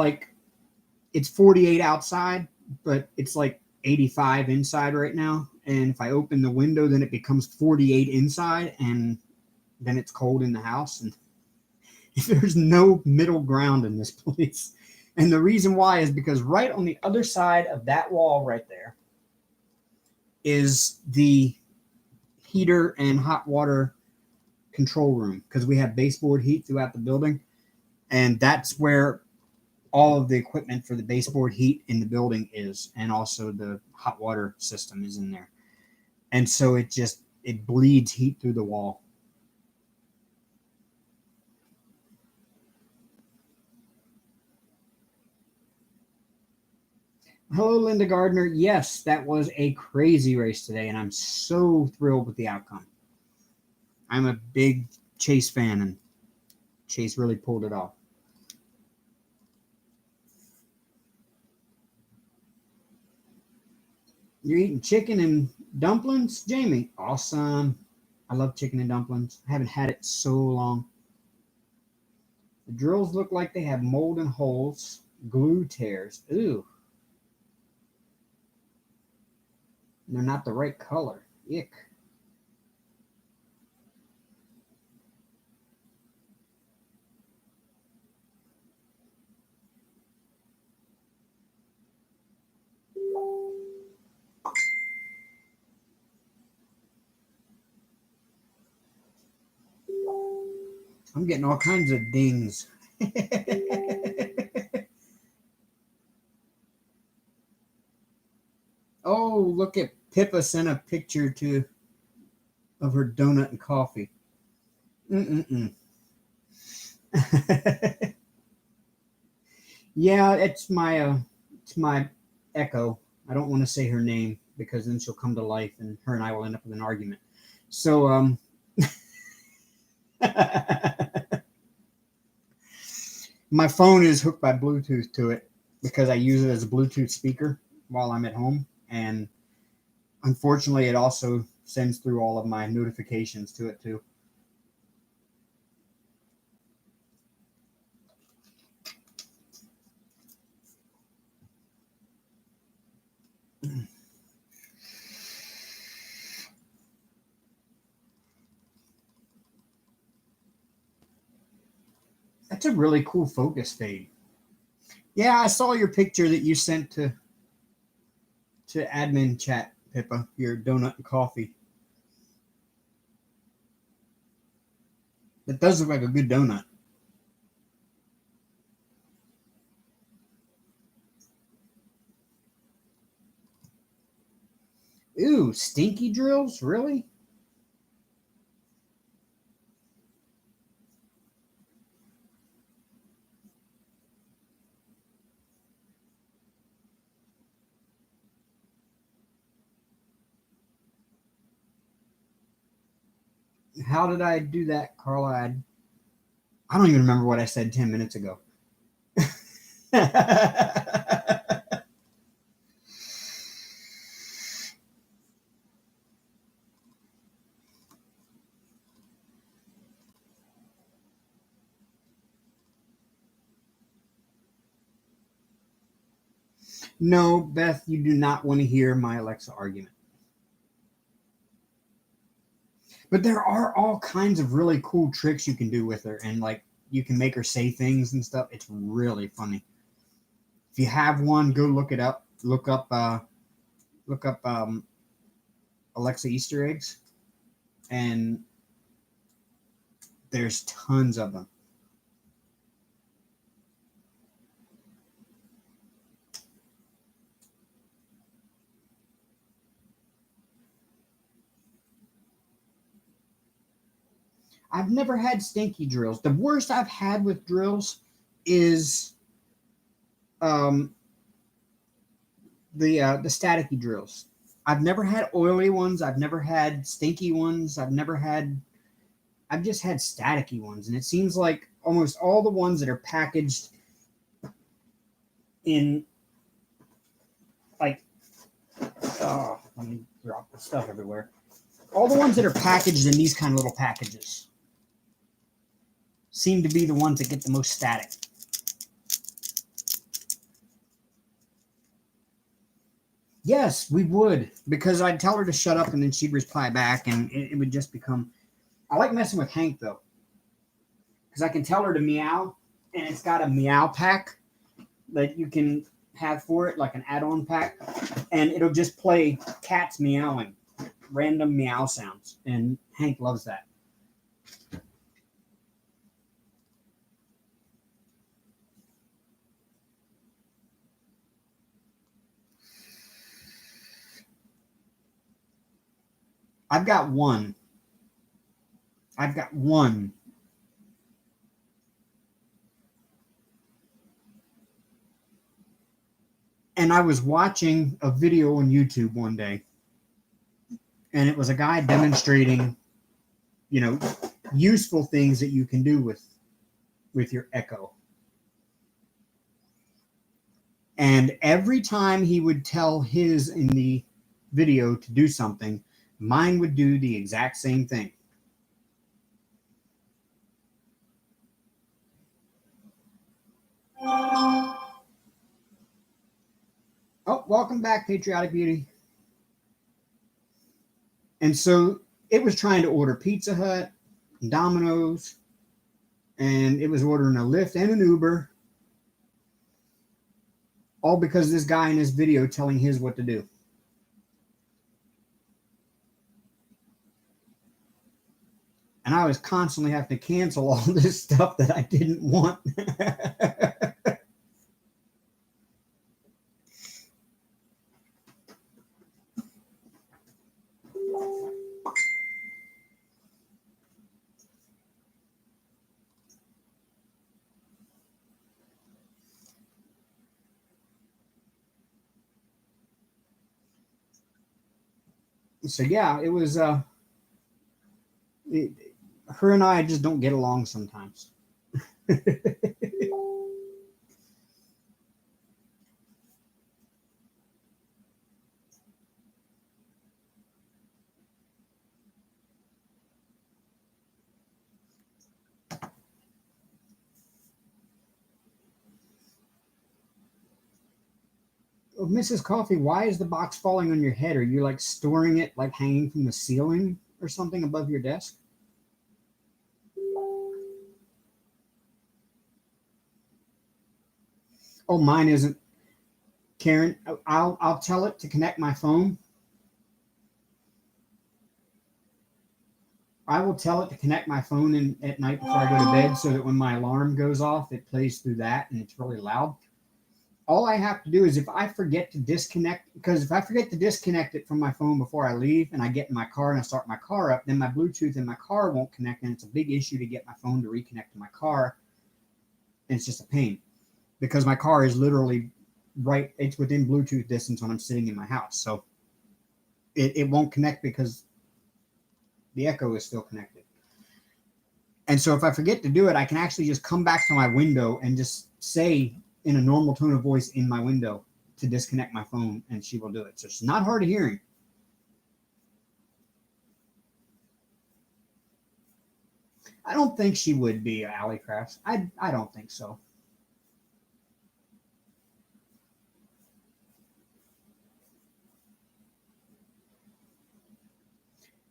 [SPEAKER 1] 48 outside, but it's like 85 inside right now. And if I open the window, then it becomes 48 inside, and then it's cold in the house. And there's no middle ground in this place. And the reason why is because right on the other side of that wall right there is the heater and hot water control room, because we have baseboard heat throughout the building. And that's where all of the equipment for the baseboard heat in the building is, and also the hot water system is in there. And so it bleeds heat through the wall. Hello, Linda Gardner. Yes, that was a crazy race today, and I'm so thrilled with the outcome. I'm a big Chase fan, and Chase really pulled it off. You're eating chicken and dumplings, Jamie? Awesome. I love chicken and dumplings. I haven't had it so long. The drills look like they have mold and holes, glue tears. Ooh. They're not the right color. Ick. I'm getting all kinds of dings. Oh, look at Pippa sent a picture of her donut and coffee. Mm-mm-mm. Yeah, it's my Echo. I don't want to say her name because then she'll come to life and her and I will end up with an argument. So my phone is hooked by Bluetooth to it because I use it as a Bluetooth speaker while I'm at home, and unfortunately it also sends through all of my notifications to it too. That's a really cool focus fade. Yeah, I saw your picture that you sent to admin chat, Pippa, your donut and coffee. That does look like a good donut. Ooh, stinky drills? Really? How did I do that, Carla? I don't even remember what I said 10 minutes ago. No, Beth, you do not want to hear my Alexa argument. But there are all kinds of really cool tricks you can do with her, and like you can make her say things and stuff. It's really funny. If you have one, go look it up. Look up Alexa Easter eggs, and there's tons of them. I've never had stinky drills. The worst I've had with drills is um, the staticky drills. I've never had oily ones. I've never had stinky ones. I've just had staticky ones, and it seems like almost all the ones that are packaged in like let me drop the stuff everywhere. All the ones that are packaged in these kind of little packages seem to be the ones that get the most static. Yes, we would, because I'd tell her to shut up and then she'd reply back, and it would just become. I like messing with Hank though, because I can tell her to meow, and it's got a meow pack that you can have for it, like an add-on pack, and it'll just play cats meowing, random meow sounds, and Hank loves that. I've got one. I've got one. And I was watching a video on YouTube one day, and it was a guy demonstrating, you know, useful things that you can do with your Echo. And every time he would tell his in the video to do something, mine would do the exact same thing. welcome back, Patriotic Beauty. And so it was trying to order Pizza Hut, Domino's, and it was ordering a Lyft and an Uber, all because of this guy in this video telling his what to do. And I was constantly having to cancel all this stuff that I didn't want. So yeah, it was her and I just don't get along sometimes. Oh, Mrs. Coffee, why is the box falling on your head? Are you like storing it like hanging from the ceiling or something above your desk? Oh, mine isn't. Karen, I'll tell it to connect my phone. I will tell it to connect my phone at night before I go to bed so that when my alarm goes off, it plays through that and it's really loud. All I have to do is if I forget to disconnect, because if I forget to disconnect it from my phone before I leave and I get in my car and I start my car up, then my Bluetooth in my car won't connect. And it's a big issue to get my phone to reconnect to my car. And it's just a pain because my car is literally right. It's within Bluetooth distance when I'm sitting in my house. So it won't connect because the Echo is still connected. And so if I forget to do it, I can actually just come back to my window and just say in a normal tone of voice in my window to disconnect my phone, and she will do it. So she's not hard of hearing. I don't think she would be, Allie Crafts. I don't think so.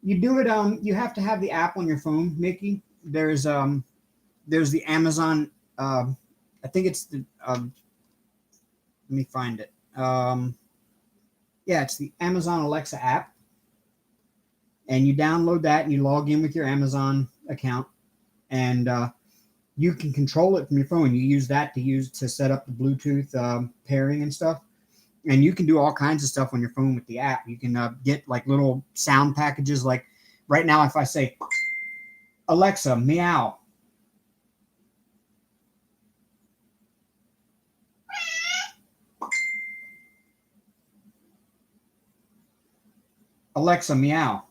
[SPEAKER 1] You do it. You have to have the app on your phone, Mickey. There's the Amazon. I think it's the. Let me find it. Yeah, it's the Amazon Alexa app, and you download that and you log in with your Amazon account, and you can control it from your phone. You use that to set up the Bluetooth pairing and stuff. And you can do all kinds of stuff on your phone with the app. You can get like little sound packages. Like right now, if I say, Alexa, meow. Alexa, meow.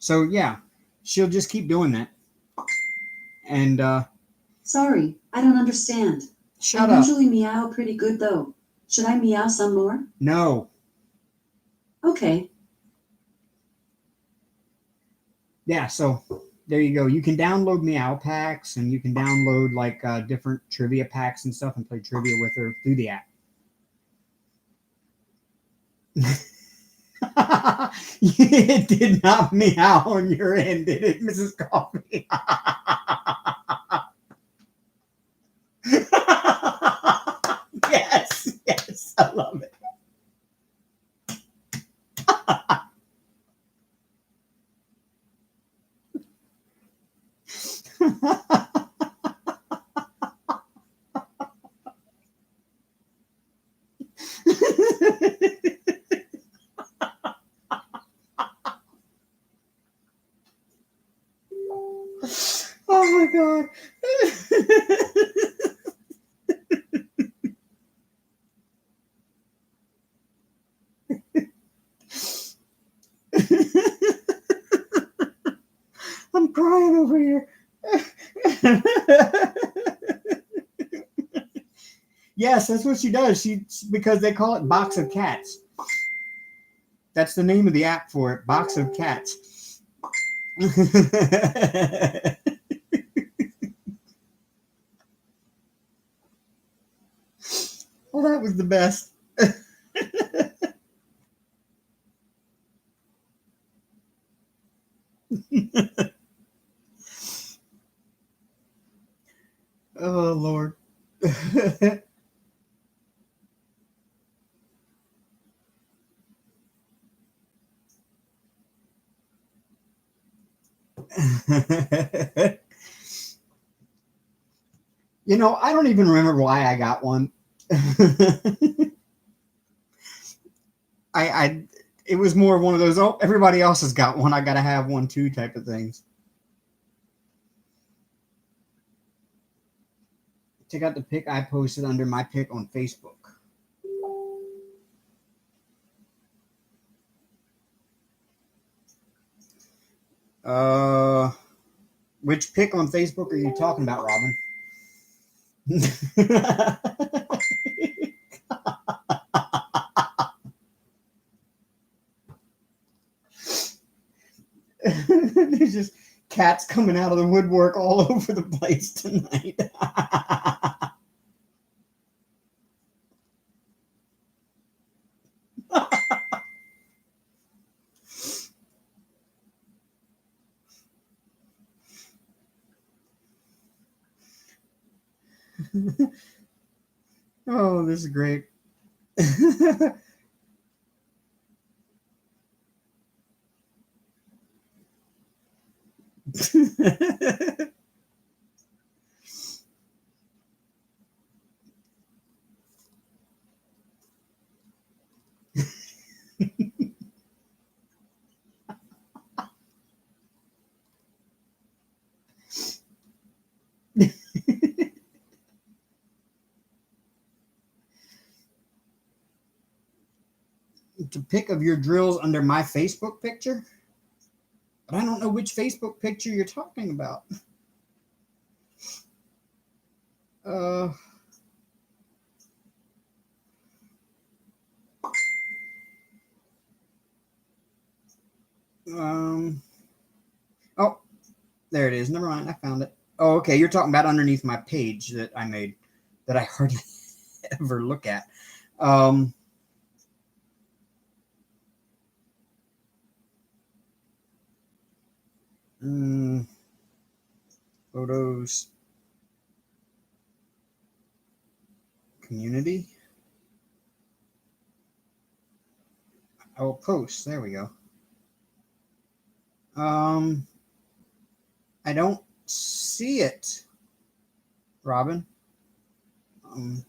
[SPEAKER 1] So yeah, she'll just keep doing that. And
[SPEAKER 2] sorry, I don't understand.
[SPEAKER 1] Shut
[SPEAKER 2] I
[SPEAKER 1] up.
[SPEAKER 2] usually meow pretty good though. Should I meow some more?
[SPEAKER 1] No.
[SPEAKER 2] Okay.
[SPEAKER 1] Yeah, so there you go. You can download meow packs and you can download like different trivia packs and stuff and play trivia with her through the app. It did not meow on your end, did it, Mrs. Coffee? Yes, I love it. Oh my God. I'm crying over here. Yes, that's what she does. Because they call it Box of Cats. That's the name of the app for it, Box of Cats. That was the best. Oh, Lord. I don't even remember why I got one. I it was more one of those, oh, everybody else has got one, I gotta have one too type of things. Check out the pic I posted under my pic on Facebook. Uh, which pic on Facebook are you talking about, Robin? There's just cats coming out of the woodwork all over the place tonight. Oh, this is great. It's a pic of your drills under my Facebook picture, but I don't know which Facebook picture you're talking about. Uh, um, oh, there it is. Never mind, I found it. Oh, okay, you're talking about underneath my page that I made that I hardly ever look at. Um, mm, photos, community. Oh, posts. There we go. Um, I don't see it, Robin. Um,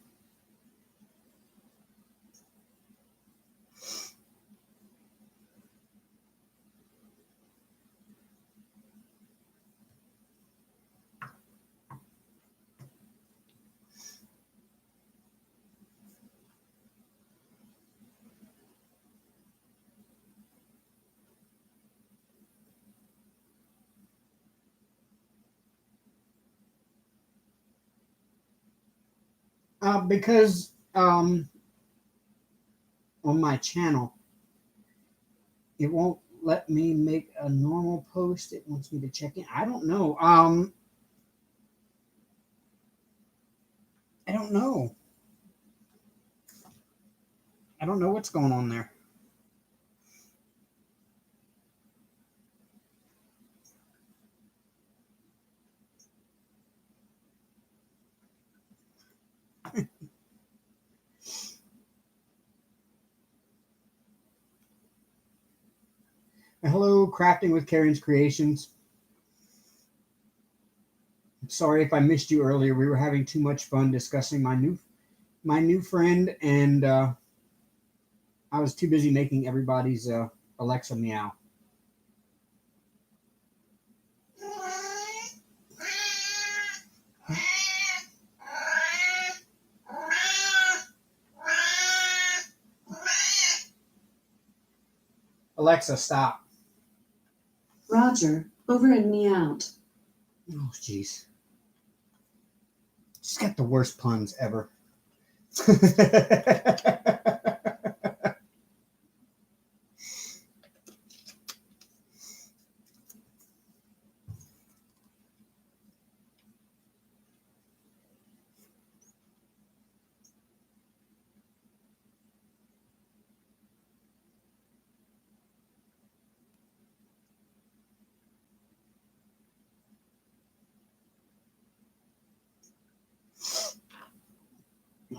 [SPEAKER 1] because on my channel, it won't let me make a normal post. It wants me to check in. I don't know. I don't know. I don't know what's going on there. Hello, Crafting with Karen's Creations. Sorry if I missed you earlier. We were having too much fun discussing my new friend, and I was too busy making everybody's Alexa meow. Alexa, stop.
[SPEAKER 2] Roger, over and me out.
[SPEAKER 1] Oh, jeez. She's got the worst puns ever.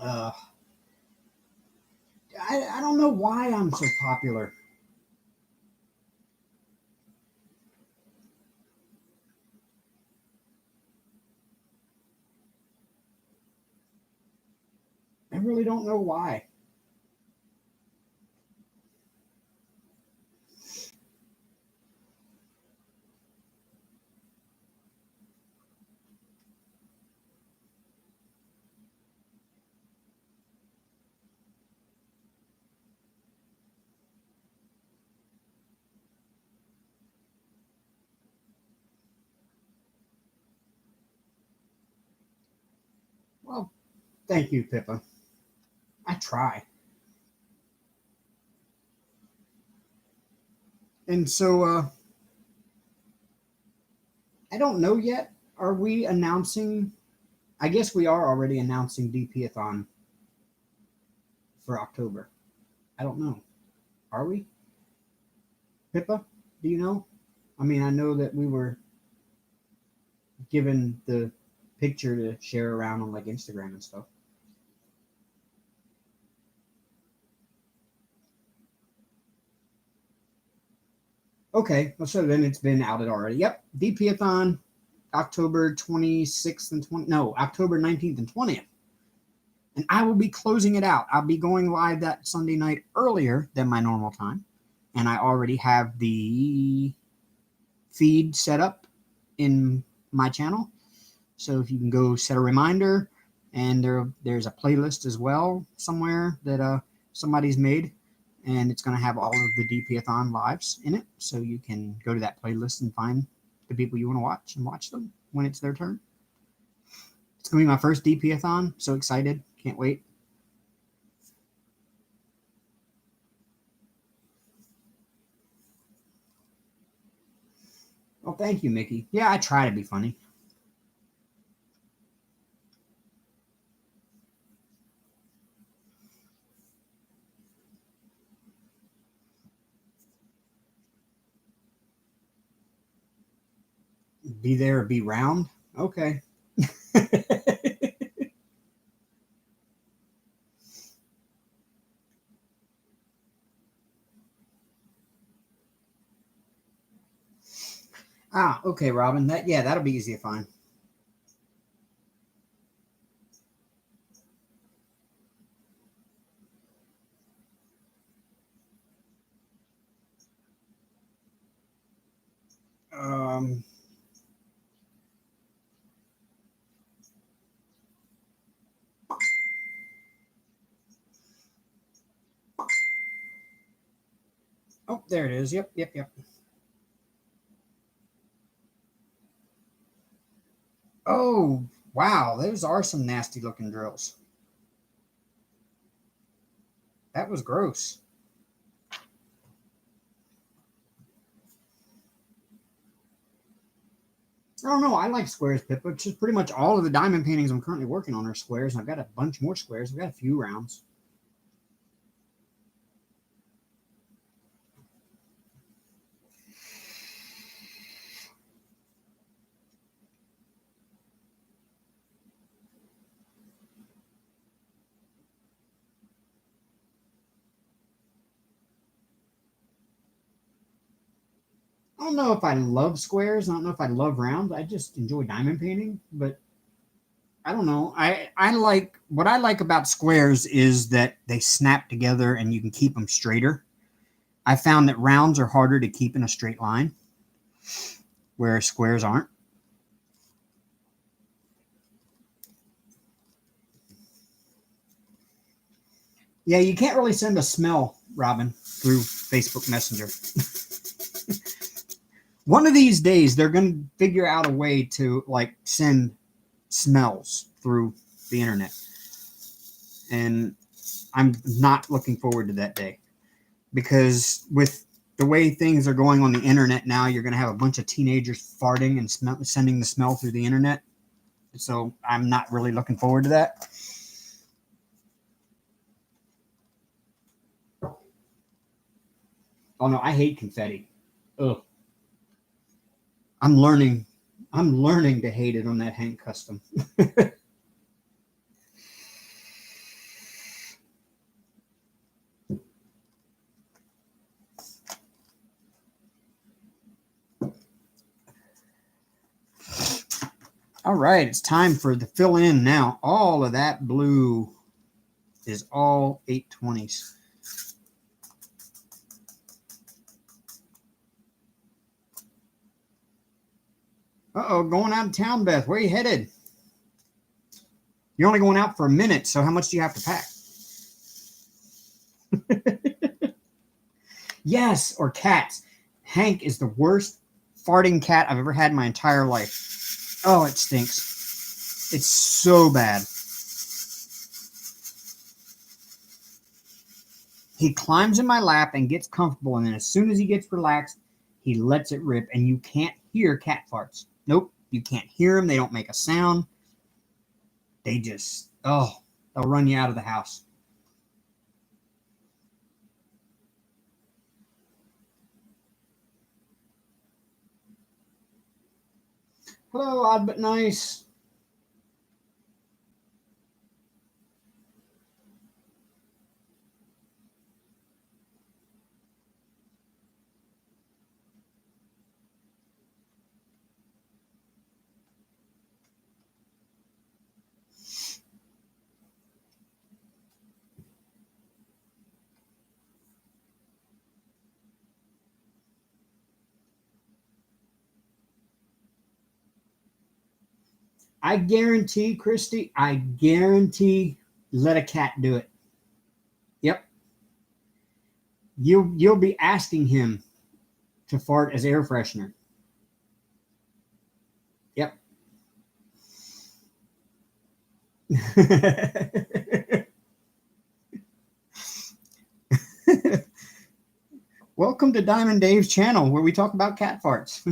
[SPEAKER 1] Uh, I don't know why I'm so popular. I really don't know why. Well, thank you, Pippa. I try. And so I don't know yet. Are we announcing? I guess we are already announcing DP-a-thon for October. I don't know. Are we? Pippa, do you know? I mean, I know that we were given the picture to share around on like Instagram and stuff. Okay, well, so then it's been outed already. Yep, DP-a-thon, October 26th and 20. No, October 19th and 20th. And I will be closing it out. I'll be going live that Sunday night earlier than my normal time, and I already have the feed set up in my channel. So if you can go set a reminder, and there's a playlist as well somewhere that somebody's made, and it's going to have all of the DP-a-thon lives in it. So you can go to that playlist and find the people you want to watch and watch them when it's their turn. It's going to be my first DP-a-thon. So excited. Can't wait. Well, thank you, Mickey. Yeah, I try to be funny. Be there or be round. Okay. Okay, Robin. That'll be easy to find. Um, oh, there it is. Yep, yep, yep. Oh, wow. Those are some nasty looking drills. That was gross. I don't know. I like squares, Pippa. It's just pretty much all of the diamond paintings I'm currently working on are squares, and I've got a bunch more squares. I've got a few rounds. I don't know if I love squares. I don't know if I love rounds. I just enjoy diamond painting, but I don't know. I like what I like about squares is that they snap together and you can keep them straighter. I found that rounds are harder to keep in a straight line, where squares aren't. Yeah, you can't really send a smell, Robin, through Facebook Messenger. One of these days, they're going to figure out a way to like send smells through the internet, and I'm not looking forward to that day because with the way things are going on the internet now, you're going to have a bunch of teenagers farting and sending the smell through the internet. So I'm not really looking forward to that. Oh no, I hate confetti. Ugh. I'm learning. I'm learning to hate it on that Hank Custom. All right, it's time for the fill in now. All of that blue is all 820s. Uh-oh, going out of town, Beth. Where are you headed? You're only going out for a minute, so how much do you have to pack? Yes, or cats. Hank is the worst farting cat I've ever had in my entire life. Oh, it stinks. It's so bad. He climbs in my lap and gets comfortable, and then as soon as he gets relaxed, he lets it rip, and you can't hear cat farts. Nope, you can't hear them. They don't make a sound. They just, they'll run you out of the house. Hello, odd but nice. I guarantee, Christy, let a cat do it. Yep. You'll be asking him to fart as air freshener. Yep. Welcome to Diamond Dave's channel where we talk about cat farts.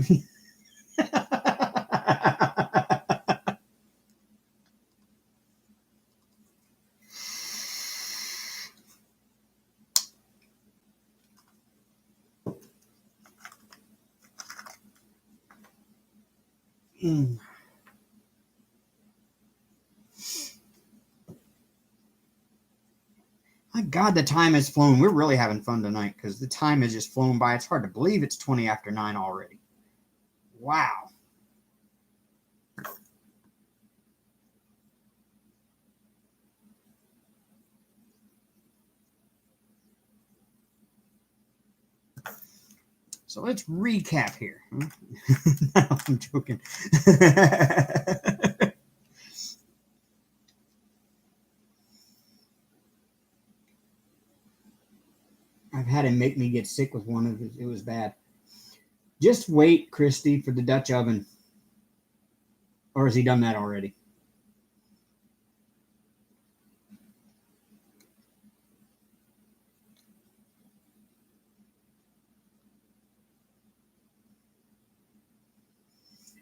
[SPEAKER 1] My God, the time has flown. We're really having fun tonight because the time has just flown by. It's hard to believe it's 20 after 9 already. Wow. So let's recap here. No, I'm joking. I've had him make me get sick with one of his. It was bad. Just wait, Christy, for the Dutch oven. Or has he done that already?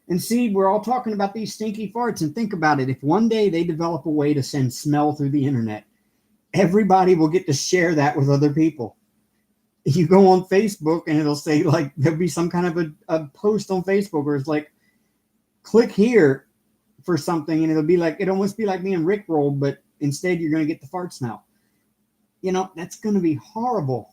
[SPEAKER 1] And see, we're all talking about these stinky farts, and think about it. If one day they develop a way to send smell through the internet, everybody will get to share that with other people. You go on Facebook and it'll say, like, there'll be some kind of a post on Facebook where it's like, click here for something, and it'll be like, it almost be like being Rickrolled, but instead you're going to get the fart smell. You know, that's going to be horrible.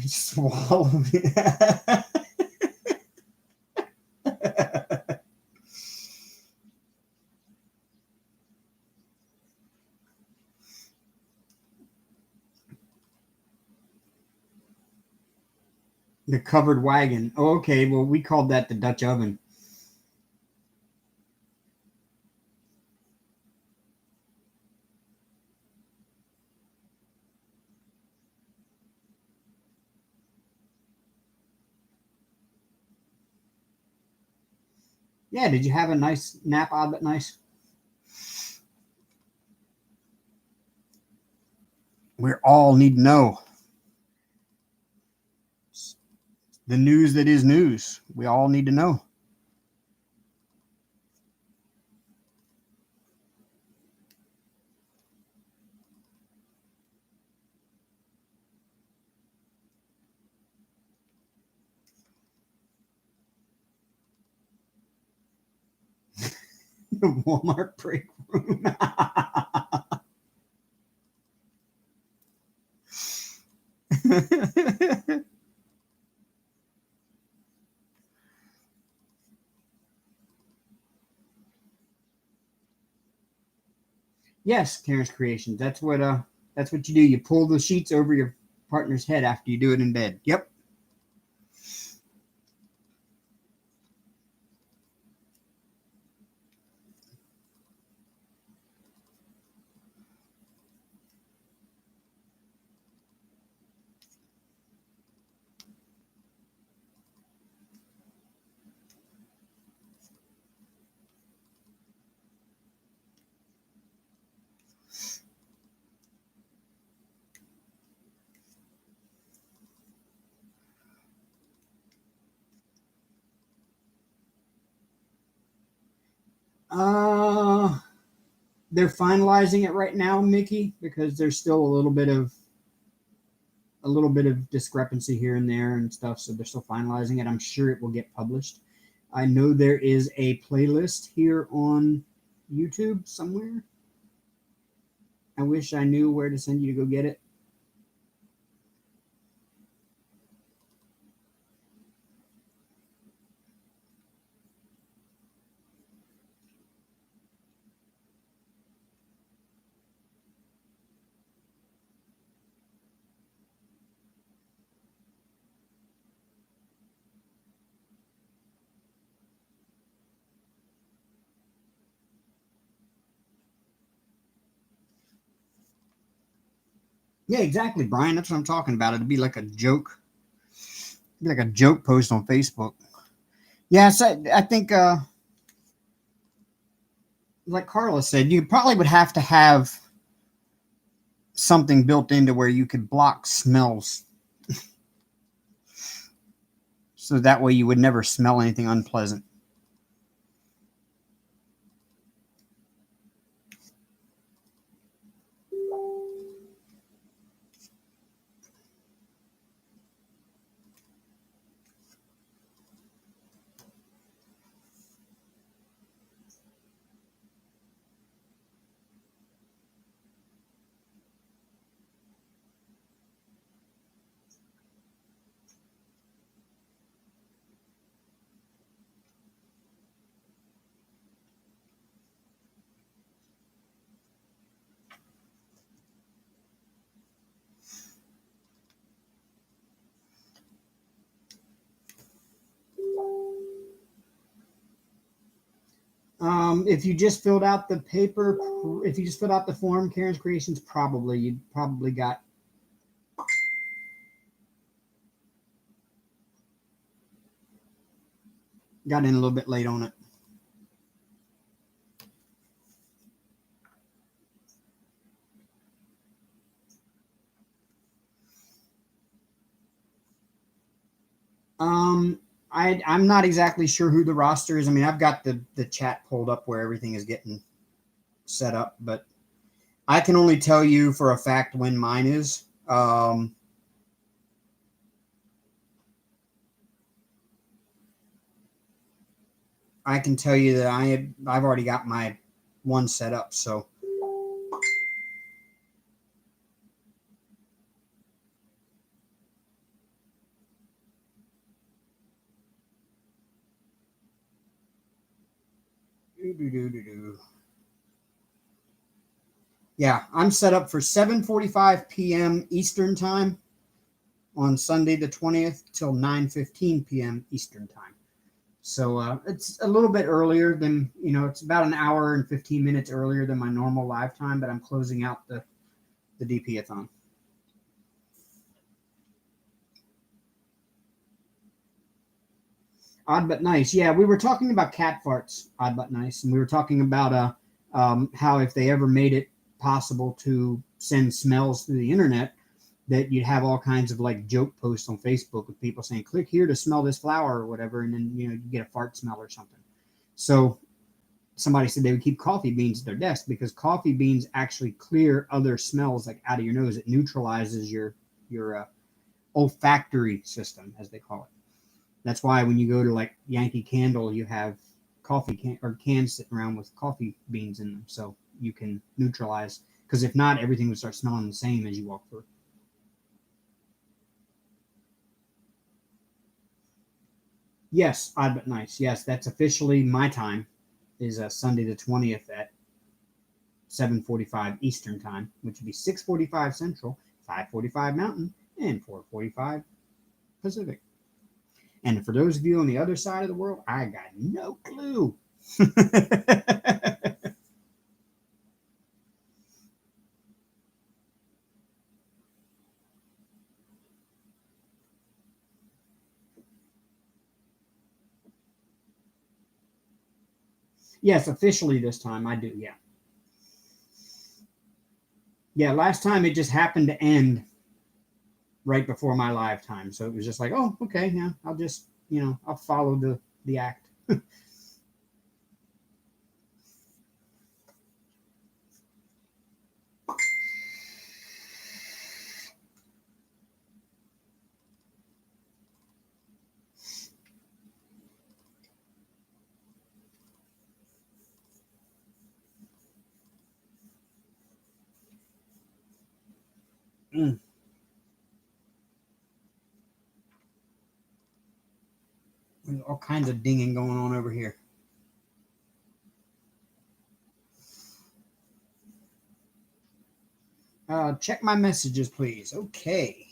[SPEAKER 1] Swallow. The covered wagon. Oh, okay. Well, we called that the Dutch oven. Yeah, did you have a nice nap, odd but nice? We all need to know the news that is news. We all need to know. The Walmart break room. Yes, Karen's Creations. That's what you do. You pull the sheets over your partner's head after you do it in bed. Yep. Uh they're finalizing it right now, Mickey, because there's still a little bit of discrepancy here and there and stuff, so they're still finalizing it. I'm sure it will get published. I know there is a playlist here on YouTube somewhere. I wish I knew where to send you to go get it. Yeah, exactly, Brian. That's what I'm talking about. It'd be like a joke. It'd be like a joke post on Facebook. Yeah, so I think like Carla said, you probably would have to have something built into where you could block smells. So that way you would never smell anything unpleasant. If you just filled out the paper, if you just filled out the form, Karen's Creations, probably you probably got in a little bit late on it. I'm not exactly sure who the roster is. I mean, I've got the chat pulled up where everything is getting set up, but I can only tell you for a fact when mine is. I can tell you that I've already got my one set up, so. Yeah, I'm set up for 7:45 p.m. Eastern time on Sunday the 20th till 9:15 p.m. Eastern time. So it's a little bit earlier than, it's about an hour and 15 minutes earlier than my normal live time, but I'm closing out the DP-a-thon. Odd but nice. Yeah, we were talking about cat farts, odd but nice, and we were talking about how if they ever made it possible to send smells through the internet, that you'd have all kinds of like joke posts on Facebook with people saying, "Click here to smell this flower" or whatever, and then you get a fart smell or something. So somebody said they would keep coffee beans at their desk because coffee beans actually clear other smells like out of your nose. It neutralizes your olfactory system, as they call it. That's why when you go to like Yankee Candle, you have cans sitting around with coffee beans in them, so you can neutralize. Because if not, everything would start smelling the same as you walk through. Yes, odd but nice. Yes, that's officially my time. Is Sunday the 20th at 7:45 Eastern time, which would be 6:45 Central, 5:45 Mountain, and 4:45 Pacific. And for those of you on the other side of the world, I got no clue. Yes, officially this time I do. Yeah. Yeah, last time it just happened to end right before my lifetime. So it was just like, oh, okay, yeah, I'll just, I'll follow the act. Mm. There's all kinds of dinging going on over here. Check my messages, please. Okay.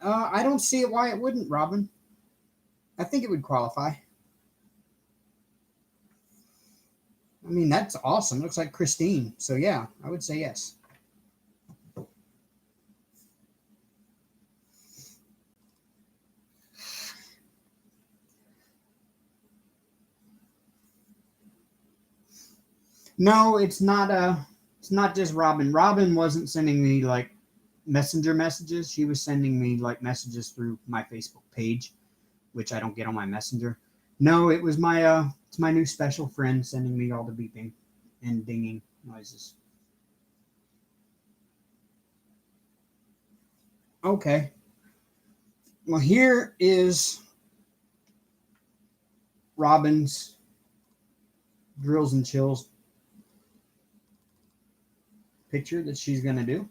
[SPEAKER 1] I don't see it why it wouldn't, Robin. I think it would qualify. I mean, that's awesome. It looks like Christine. So yeah, I would say yes. No, it's not. It's not just Robin. Robin wasn't sending me like messenger messages. She was sending me like messages through my Facebook page, which I don't get on my messenger. No, it was it's my new special friend sending me all the beeping and dinging noises. Okay. Well, here is Robin's drills and chills picture that she's gonna do.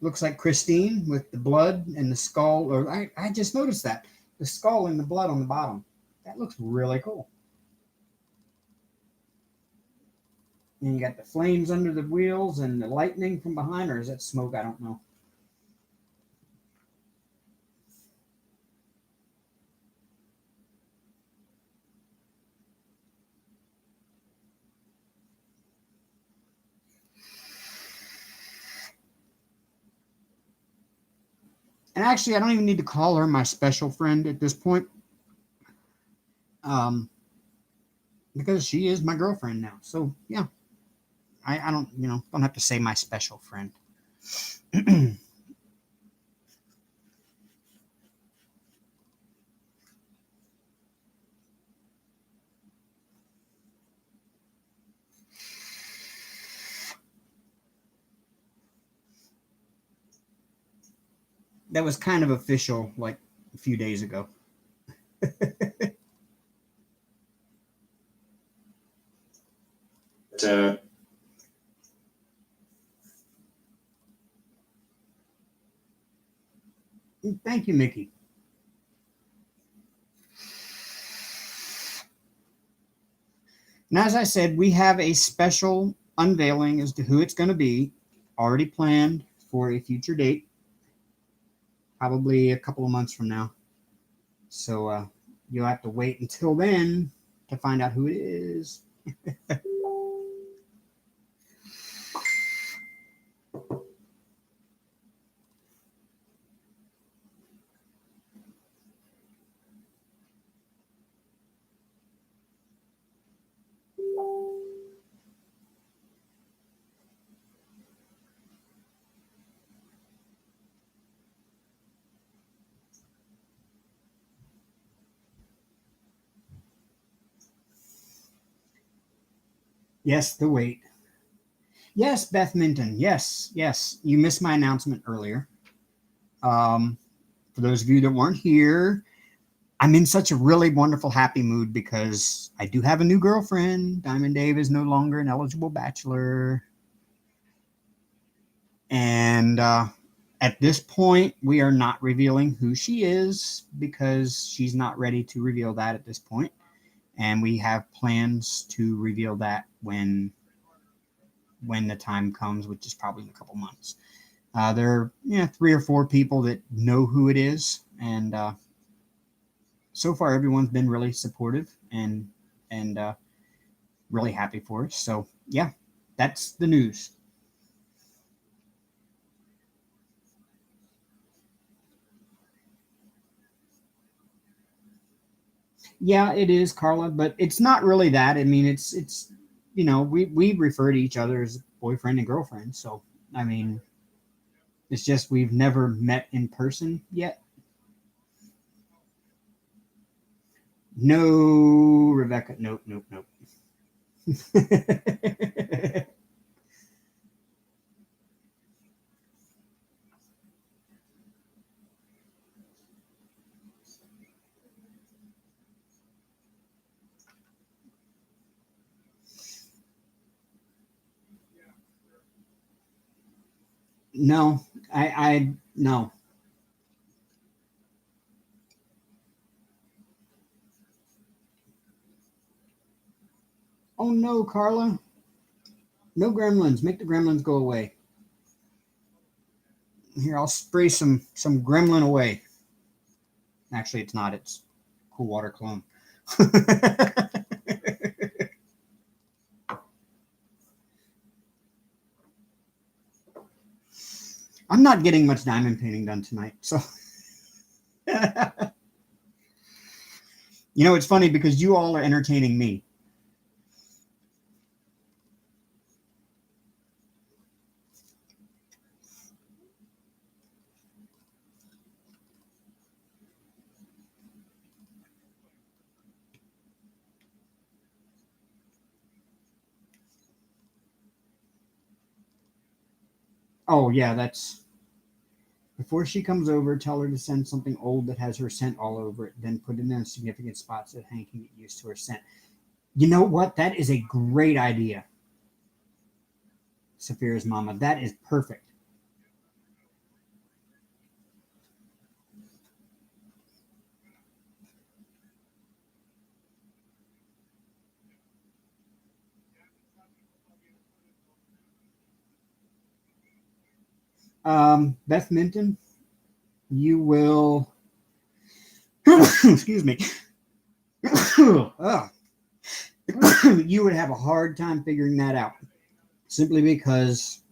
[SPEAKER 1] Looks like Christine with the blood and the skull. Or I just noticed that the skull and the blood on the bottom. That looks really cool. And you got the flames under the wheels and the lightning from behind, or is that smoke? I don't know. And actually, I don't even need to call her my special friend at this point, um, because she is my girlfriend now. So yeah, I don't don't have to say my special friend. That was kind of official, like a few days ago. uh, Thank you, Mickey. And as I said, we have a special unveiling as to who it's going to be, already planned for a future date, probably a couple of months from now. So you'll have to wait until then to find out who it is. Yes, the wait. Yes, Beth Minton. Yes, yes. You missed my announcement earlier. Um, for those of you that weren't here, I'm in such a really wonderful, happy mood because I do have a new girlfriend. Diamond Dave is no longer an eligible bachelor. And at this point, we are not revealing who she is because she's not ready to reveal that at this point. And we have plans to reveal that when the time comes, which is probably in a couple months. There are 3 or 4 people that know who it is, and so far everyone's been really supportive and really happy for us. So yeah, that's the news. Yeah, it is, Carla, but it's not really that. I mean, it's we refer to each other as boyfriend and girlfriend. So I mean, it's just we've never met in person yet. No, Rebecca. Nope, nope, nope. No, I no. Oh no, Carla. No gremlins. Make the gremlins go away. Here, I'll spray some gremlin away. Actually, it's not. It's cool water cologne. I'm not getting much diamond painting done tonight, so it's funny because you all are entertaining me. Oh yeah, that's before she comes over. Tell her to send something old that has her scent all over it. Then put it in significant spots that Hank can get used to her scent. You know what? That is a great idea, Saphira's mama. That is perfect. Beth Minton, you will. Excuse me. Oh, you would have a hard time figuring that out simply because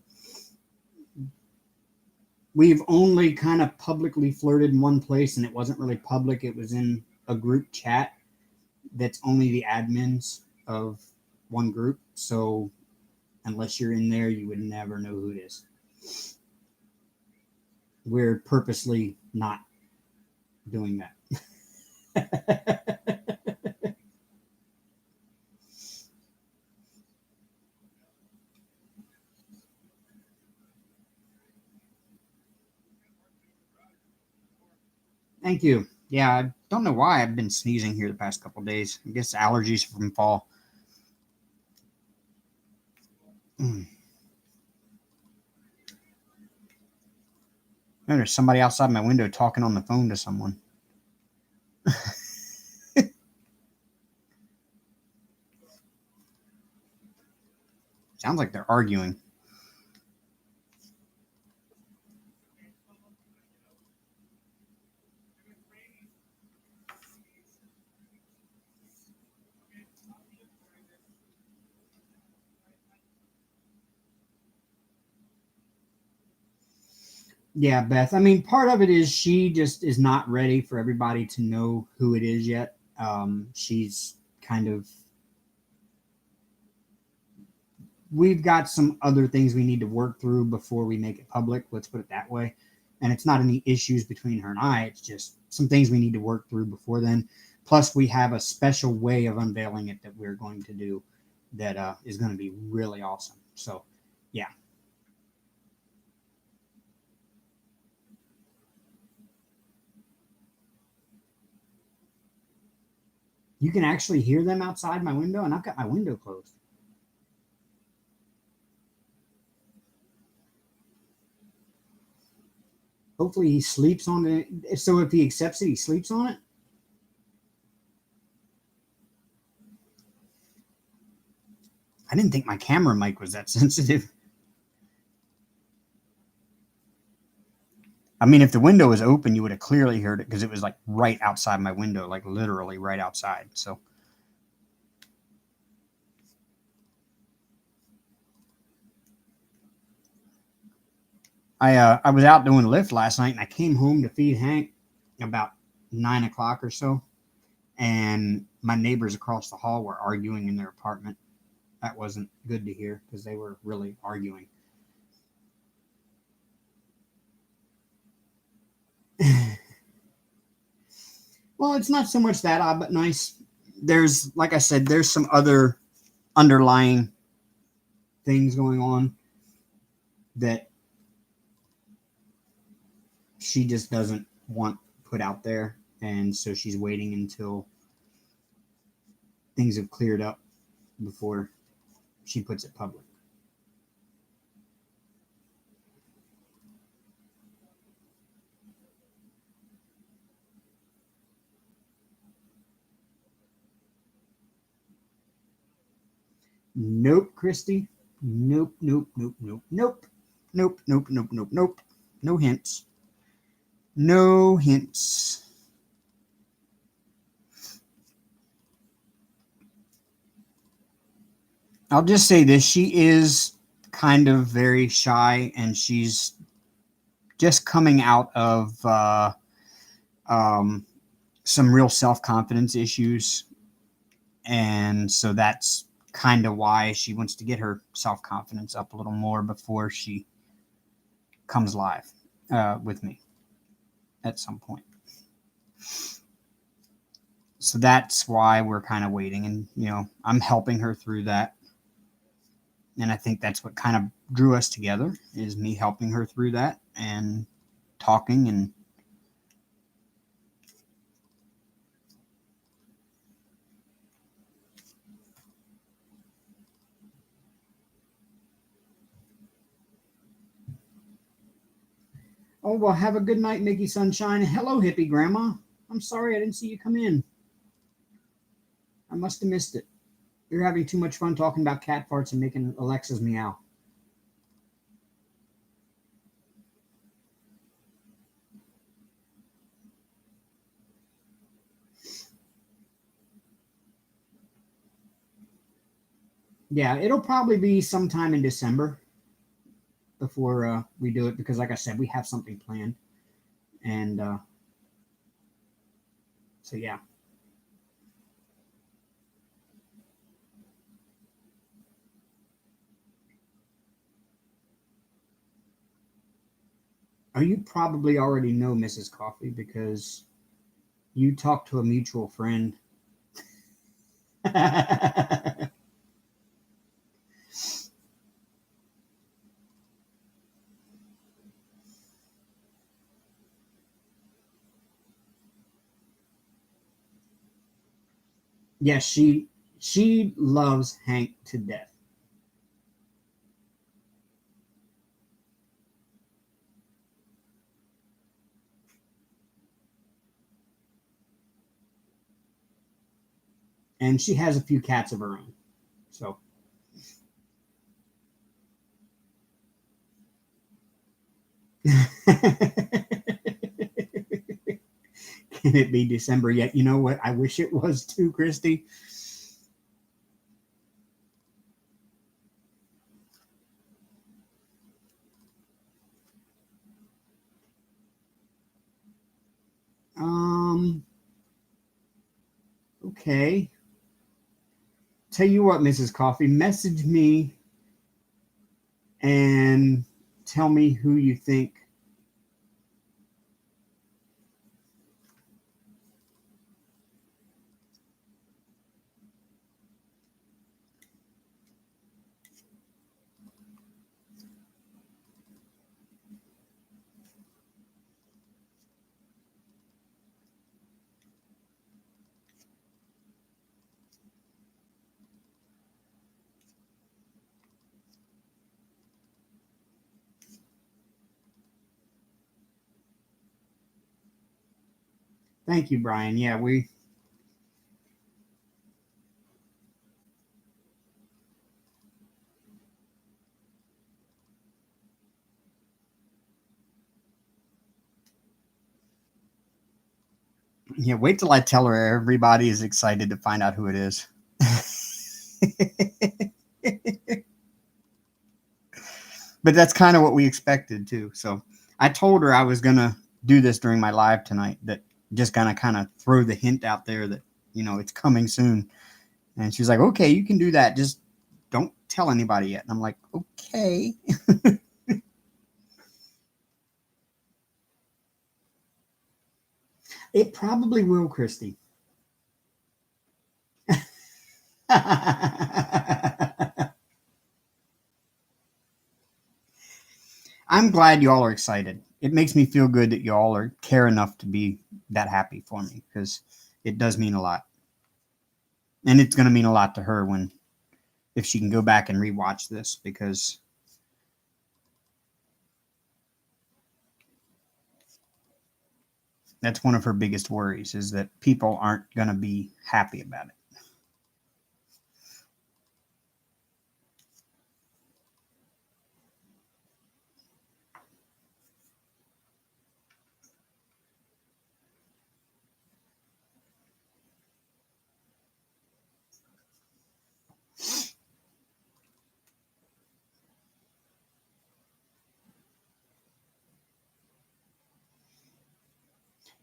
[SPEAKER 1] we've only kind of publicly flirted in one place and it wasn't really public. It was in a group chat that's only the admins of one group. So unless you're in there, you would never know who it is. We're purposely not doing that. Thank you. Yeah, I don't know why I've been sneezing here the past couple days. I guess allergies from fall. Mm. Oh, there's somebody outside my window talking on the phone to someone. Sounds like they're arguing. Yeah, Beth. I mean, part of it is she just is not ready for everybody to know who it is yet. She's kind of. We've got some other things we need to work through before we make it public. Let's put it that way. And it's not any issues between her and I. It's just some things we need to work through before then. Plus, we have a special way of unveiling it that we're going to do. that is going to be really awesome. So, yeah. You can actually hear them outside my window, and I've got my window closed. Hopefully he sleeps on it. So if he accepts it, he sleeps on it. I didn't think my camera mic was that sensitive. I mean, if the window was open, you would have clearly heard it because it was like right outside my window, like literally right outside. So I was out doing Lyft last night, and I came home to feed Hank about 9 o'clock or so, and my neighbors across the hall were arguing in their apartment. That wasn't good to hear because they were really arguing. Well, it's not so much that odd, but nice. There's, like I said, there's some other underlying things going on that she just doesn't want put out there. And so she's waiting until things have cleared up before she puts it public. Nope, Christy. Nope, nope, nope, nope, nope. Nope, nope, nope, nope, nope. No hints. No hints. I'll just say this. She is kind of very shy, and she's just coming out of um, some real self-confidence issues. And so that's kind of why she wants to get her self-confidence up a little more before she comes live with me at some point. So that's why we're kind of waiting, and I'm helping her through that. And I think that's what kind of drew us together, is me helping her through that and talking. And oh, well, have a good night, Mickey Sunshine. Hello, hippie grandma. I'm sorry I didn't see you come in. I must have missed it. You're having too much fun talking about cat farts and making Alexa's meow. Yeah, it'll probably be sometime in December before we do it, because, like I said, we have something planned. And so, yeah. Oh, you probably already know Mrs. Coffee because you talked to a mutual friend. Yes, she loves Hank to death. And she has a few cats of her own. So can it be December yet? You know what? I wish it was too, Christy. Um. Okay. Tell you what, Mrs. Coffee, message me and tell me who you think. Thank you, Brian. Yeah, wait till I tell her everybody is excited to find out who it is. But that's kind of what we expected too. So I told her I was gonna do this during my live tonight. That just gonna kind of throw the hint out there that it's coming soon. And she's like, "Okay, you can do that. Just don't tell anybody yet." And I'm like, "Okay." It probably will, Christy. I'm glad y'all are excited. It makes me feel good that y'all are care enough to be that happy for me because it does mean a lot, and it's going to mean a lot to her when if she can go back and rewatch this because that's one of her biggest worries is that people aren't going to be happy about it.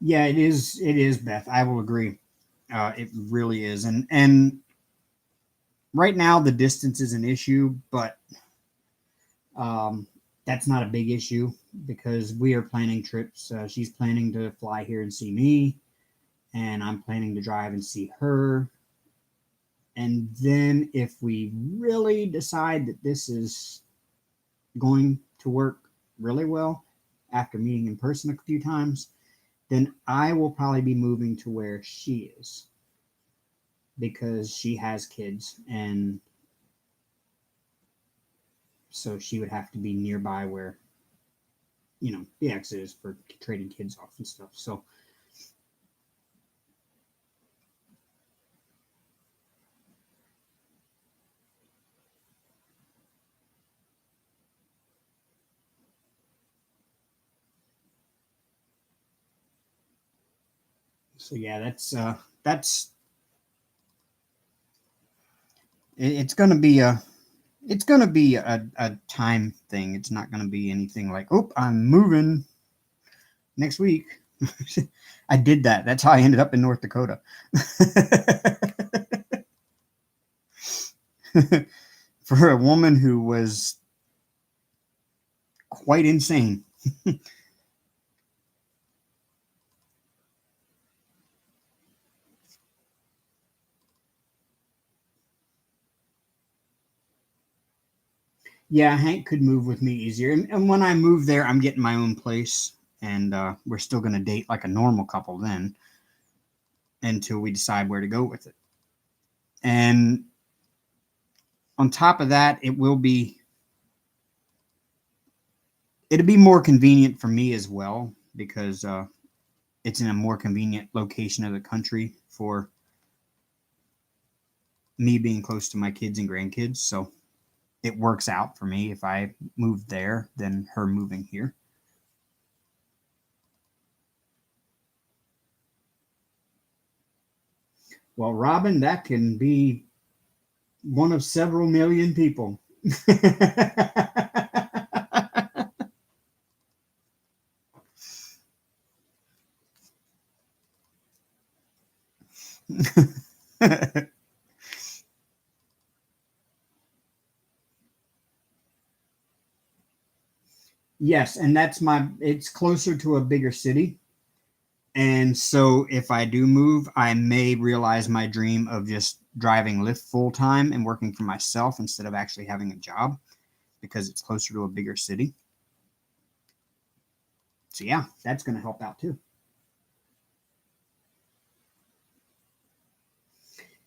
[SPEAKER 1] Yeah, it is. It is, Beth. I will agree. It really is, and right now the distance is an issue, but um, that's not a big issue because we are planning trips. She's planning to fly here and see me, and I'm planning to drive and see her. And then if we really decide that this is going to work really well after meeting in person a few times, then I will probably be moving to where she is because she has kids and so she would have to be nearby where the ex is for trading kids off and stuff. So yeah, that's it's going to be a time thing. It's not going to be anything like, oh, I'm moving next week. I did that. That's how I ended up in North Dakota. For a woman who was quite insane. Yeah, Hank could move with me easier. And when I move there, I'm getting my own place. And we're still going to date like a normal couple then until we decide where to go with it. And on top of that, it'll be more convenient for me as well because it's in a more convenient location of the country for me being close to my kids and grandkids. So it works out for me if I move there than her moving here. Well, Robin, that can be one of several million people. Yes, and it's closer to a bigger city. And so if I do move, I may realize my dream of just driving Lyft full time and working for myself instead of actually having a job because it's closer to a bigger city. So yeah, that's going to help out too.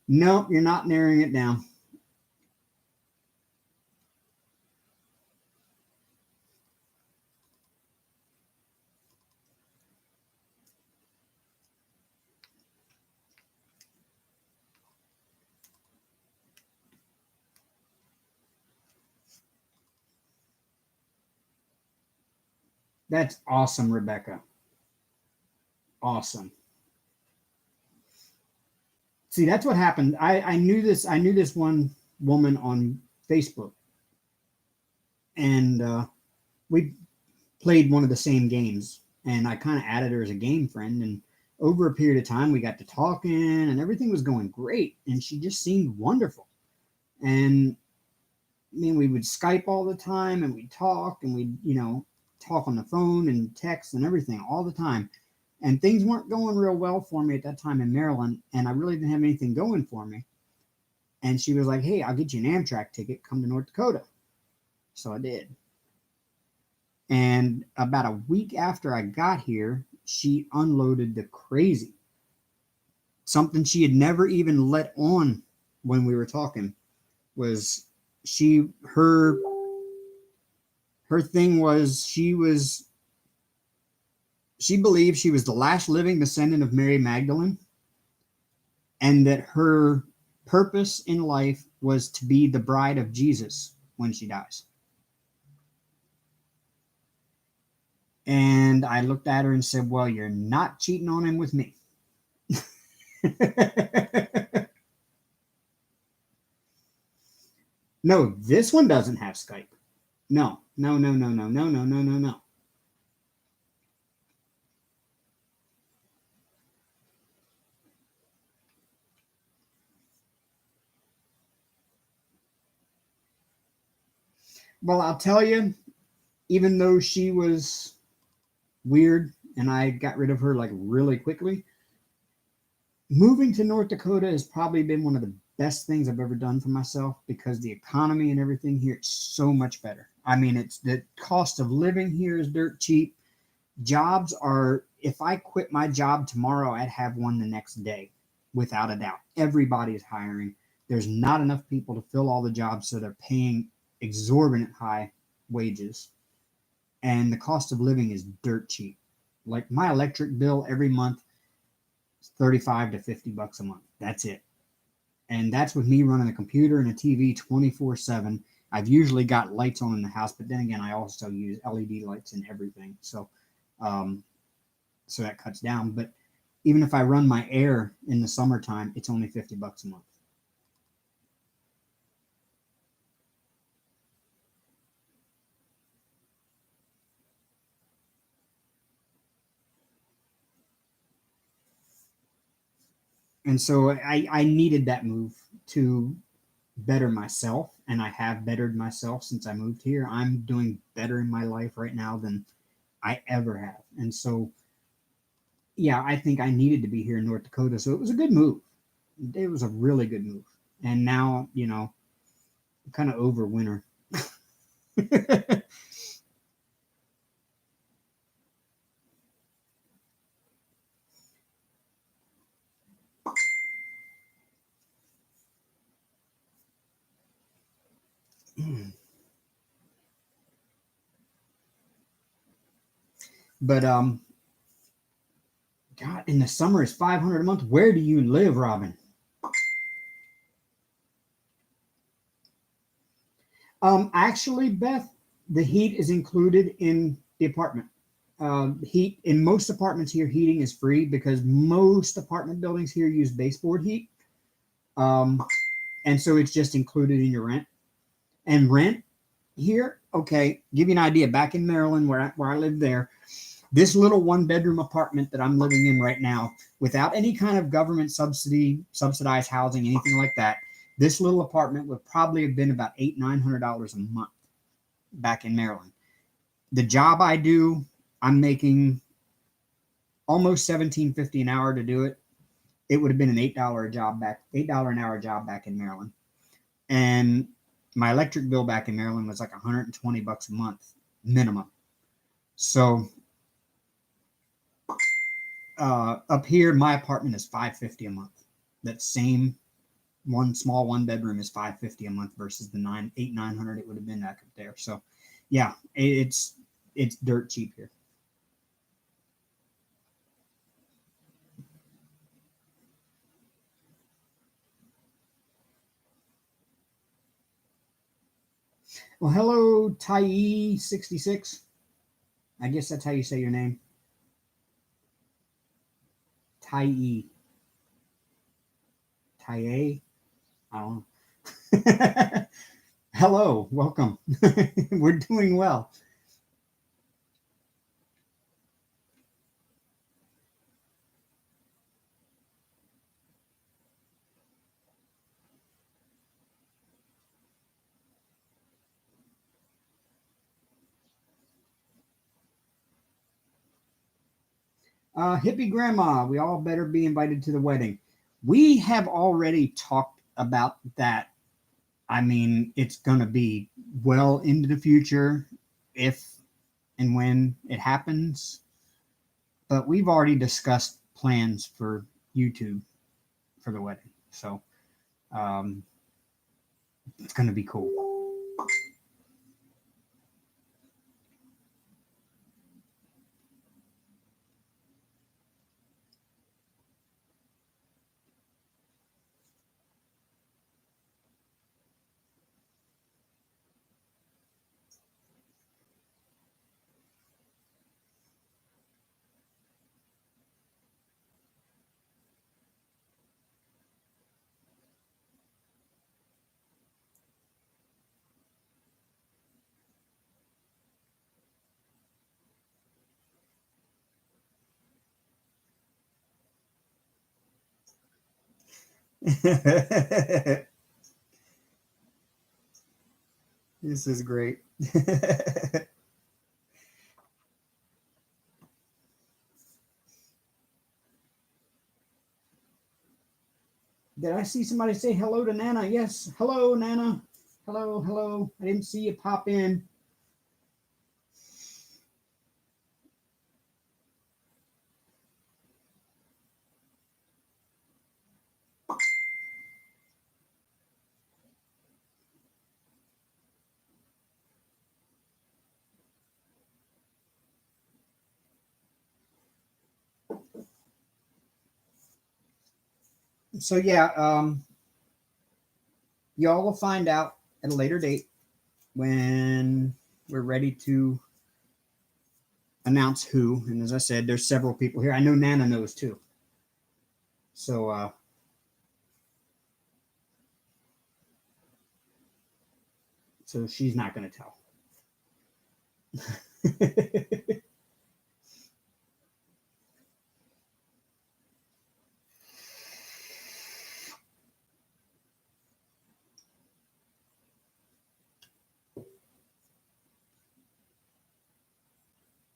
[SPEAKER 1] Nope, you're not narrowing it down. That's awesome, Rebecca. Awesome. See, that's what happened. I knew this. I knew this one woman on Facebook, and we played one of the same games. And I kind of added her as a game friend. And over a period of time, we got to talking, and everything was going great. And she just seemed wonderful. And I mean, we would Skype all the time, and we'd talk, and we'd talk on the phone and text and everything all the time. And things weren't going real well for me at that time in Maryland, and I really didn't have anything going for me. And she was like, "Hey, I'll get you an Amtrak ticket. Come to North Dakota." So I did. And about a week after I got here, she unloaded the crazy. Something she had never even let on when we were talking was she her thing was she believed she was the last living descendant of Mary Magdalene, and that her purpose in life was to be the bride of Jesus when she dies. And I looked at her and said, "Well, you're not cheating on him with me." No, this one doesn't have Skype. No, no, no, no, no, no, no, no, no, no. Well, I'll tell you, even though she was weird and I got rid of her like really quickly, moving to North Dakota has probably been one of the best things I've ever done for myself because the economy and everything here is so much better. I mean, it's the cost of living here is dirt cheap. Jobs are, if I quit my job tomorrow, I'd have one the next day, without a doubt. Everybody is hiring. There's not enough people to fill all the jobs, so they're paying exorbitant high wages. And the cost of living is dirt cheap. Like my electric bill every month is 35 to 50 bucks a month. That's it. And that's with me running a computer and a TV 24/7. I've usually got lights on in the house, but then again, I also use LED lights in everything. Um, so that cuts down. But even if I run my air in the summertime, it's only 50 bucks a month. And so I needed that move to better myself, and I have bettered myself since I moved here. I'm doing better in my life right now than I ever have. And so, yeah, I think I needed to be here in North Dakota. So it was a good move. It was a really good move. And now, I'm kind of over winter. But God, in the summer it's 500 a month. Where do you live, Robin? Actually, Beth, the heat is included in the apartment. Heat in most apartments here, heating is free because most apartment buildings here use baseboard heat, um, and so it's just included in your rent. And rent here, okay, give you an idea. Back in Maryland, where I lived there, this little one bedroom apartment that I'm living in right now, without any kind of government subsidized housing, anything like that, this little apartment would probably have been about $800-900 a month back in Maryland. The job I do, I'm making almost 17.50 an hour to do it. It would have been an $8 an hour job back in Maryland. And my electric bill back in Maryland was like 120 bucks a month minimum. So up here, my apartment is 550 a month. That same one small one bedroom is 550 a month versus the 900 it would have been back up there. So yeah, it's dirt cheap here. Well, hello, Tai 66. I guess that's how you say your name. Tai. Tai. I don't know. Hello, welcome. We're doing well. Hippie grandma, we all better be invited to the wedding. We have already talked about that. I mean, it's going to be well into the future if and when it happens. But we've already discussed plans for YouTube for the wedding. So um, it's going to be cool. This is great. Did I see somebody say hello to Nana? Yes. Hello, Nana. Hello, hello. I didn't see you pop in. So yeah, y'all will find out at a later date when we're ready to announce who. And as I said, there's several people here. I know Nana knows too. So she's not going to tell.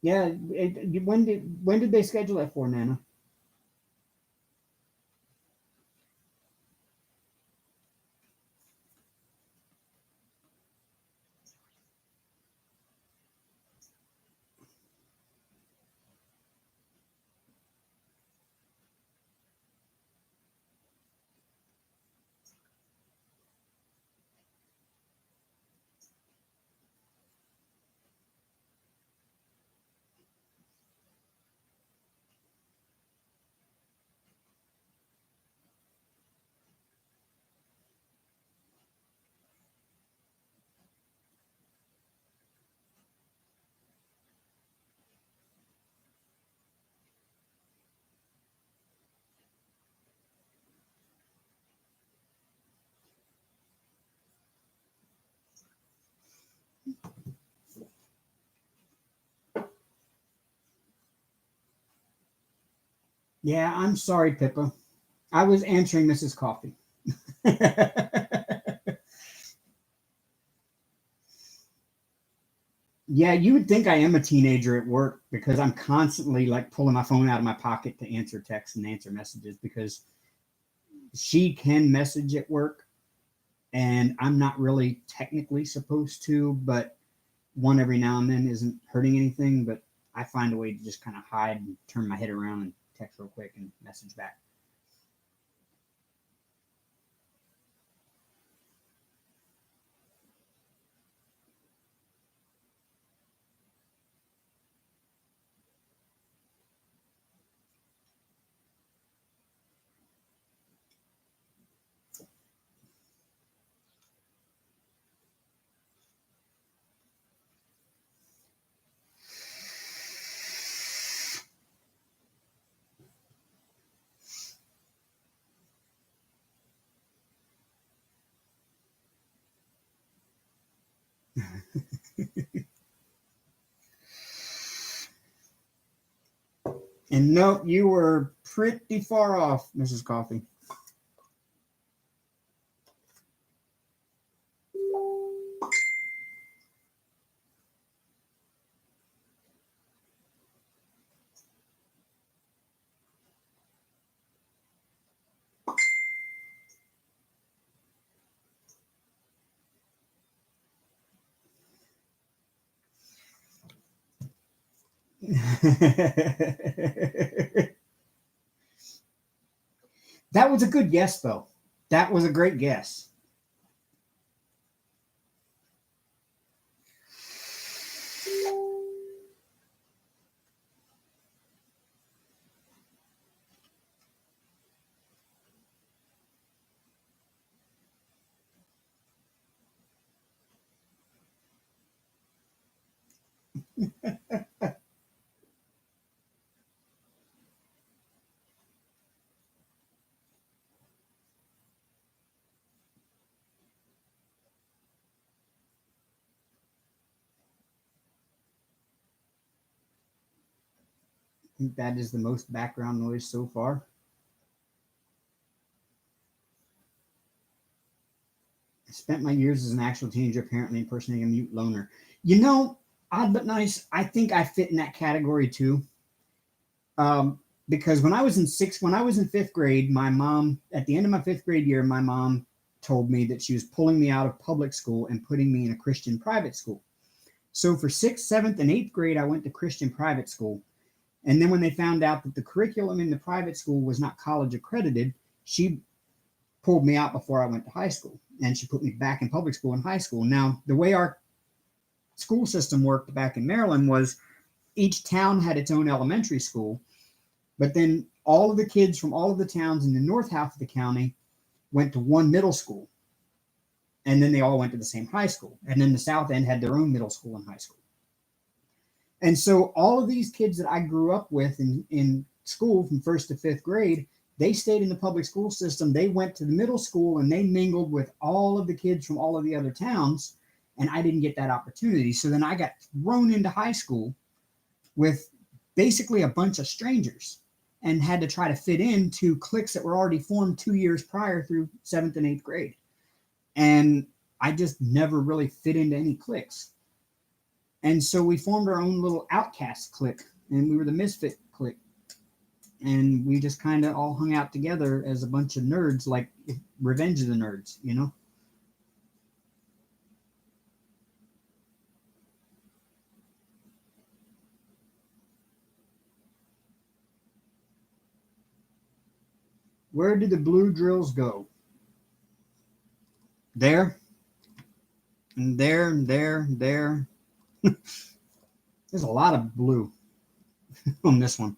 [SPEAKER 1] Yeah. When did they schedule it for, Nana? Yeah, I'm sorry, Pippa. I was answering Mrs. Coffee. Yeah, you would think I am a teenager at work because I'm constantly like pulling my phone out of my pocket to answer texts and answer messages because she can message at work and I'm not really technically supposed to, but one every now and then isn't hurting anything. But I find a way to just kind of hide and turn my head around and text real quick and message back. And nope, you were pretty far off, Mrs. Coffee. That was a good guess, though. That was a great guess. I think that is the most background noise so far. I spent my years as an actual teenager apparently impersonating a mute loner. You know, odd but nice, I think I fit in that category too. Because when I was in fifth grade, my mom, at the end of my fifth grade year, my mom told me that she was pulling me out of public school and putting me in a Christian private school. So for sixth, seventh, and eighth grade, I went to Christian private school. And then when they found out that the curriculum in the private school was not college accredited, she pulled me out before I went to high school. And she put me back in public school in high school. Now, the way our school system worked back in Maryland was each town had its own elementary school, but then all of the kids from all of the towns in the north half of the county went to one middle school. And then they all went to the same high school. And then the south end had their own middle school and high school. And so all of these kids that I grew up with in school from first to fifth grade, they stayed in the public school system. They went to the middle school and they mingled with all of the kids from all of the other towns. And I didn't get that opportunity. So then I got thrown into high school with basically a bunch of strangers and had to try to fit into cliques that were already formed 2 years prior through seventh and eighth grade. And I just never really fit into any cliques. And so we formed our own little outcast clique, and we were the misfit clique. And we just kind of all hung out together as a bunch of nerds, like Revenge of the Nerds, you know? Where did the blue drills go? There, and there, and there, and there. There's a lot of blue on this one.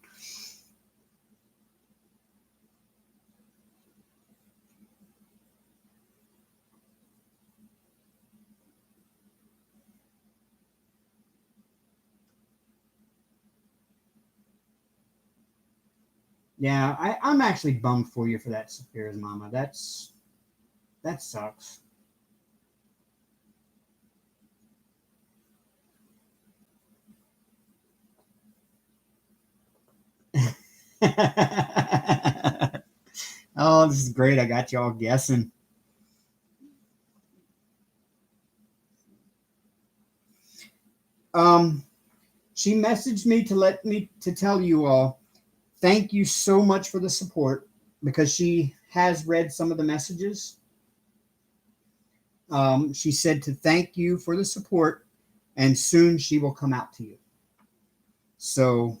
[SPEAKER 1] Yeah, I'm actually bummed for you for that, Saphira's mama. That sucks. Oh, this is great. I got you all guessing. Um, she messaged me to let me to tell you all thank you so much for the support because she has read some of the messages. She said to thank you for the support and soon she will come out to you. So,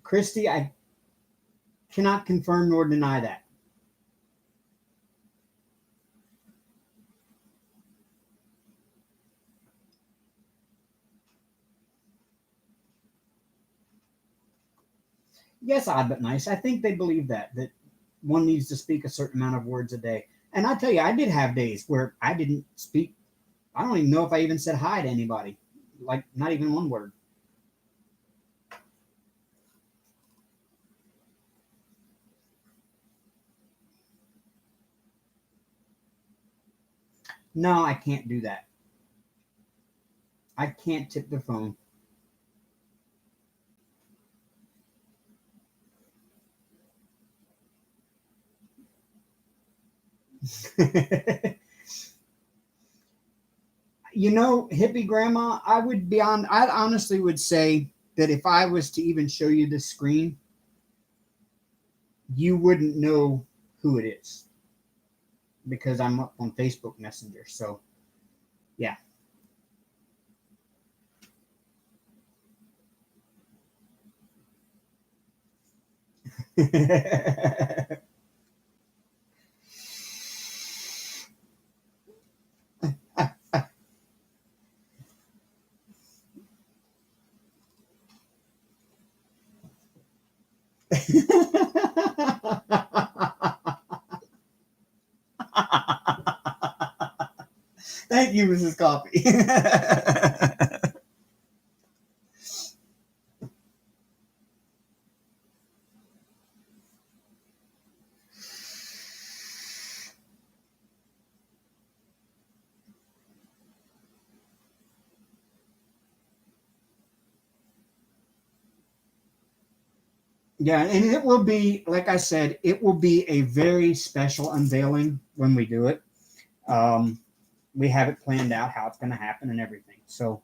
[SPEAKER 1] Christy, I cannot confirm nor deny that. Yes, odd but nice. I think they believe that one needs to speak a certain amount of words a day. And I tell you, I did have days where I didn't speak. I don't even know if I even said hi to anybody, like not even one word. No, I can't do that. I can't tip the phone. Hippie grandma, I honestly would say that if I was to even show you this screen, you wouldn't know who it is because I'm up on Facebook Messenger. So, yeah. Thank you, Mrs. Coffee. Yeah, and it will be, like I said, it will be a very special unveiling when we do it. Um, we have it planned out how it's going to happen and everything. So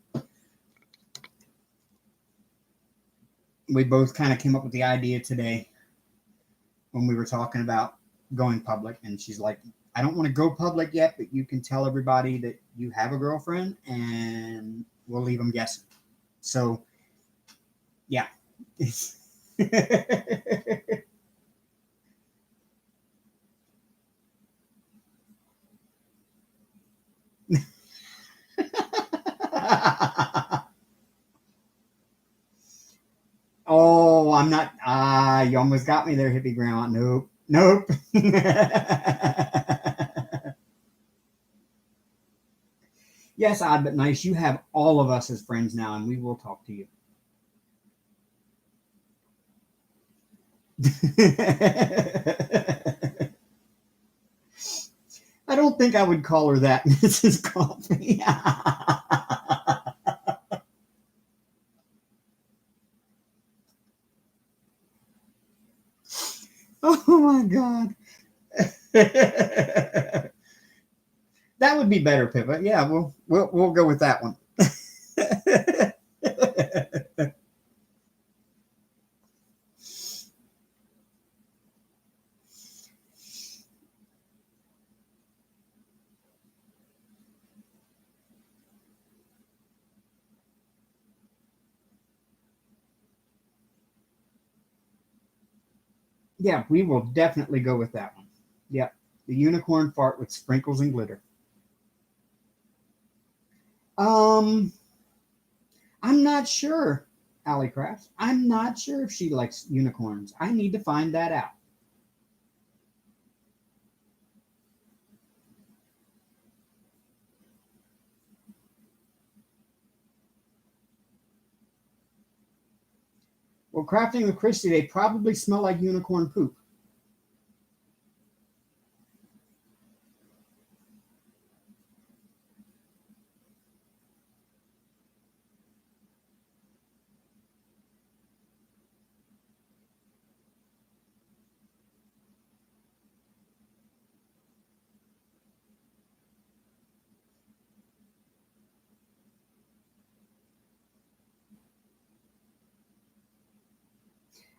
[SPEAKER 1] we both kind of came up with the idea today when we were talking about going public. And she's like, I don't want to go public yet, but you can tell everybody that you have a girlfriend and we'll leave them guessing. So, yeah. Oh, I'm not. You almost got me there, hippie grandma. Nope. Nope. Yes, odd but nice. You have all of us as friends now, and we will talk to you. I don't think I would call her that, Mrs. Coffee. Oh my god. That would be better, Pippa. Yeah, we'll go with that one. Yeah, we will definitely go with that one. Yep. The unicorn fart with sprinkles and glitter. Um, I'm not sure, Allie Crafts. I'm not sure if she likes unicorns. I need to find that out. Well, crafting with Christy, they probably smell like unicorn poop.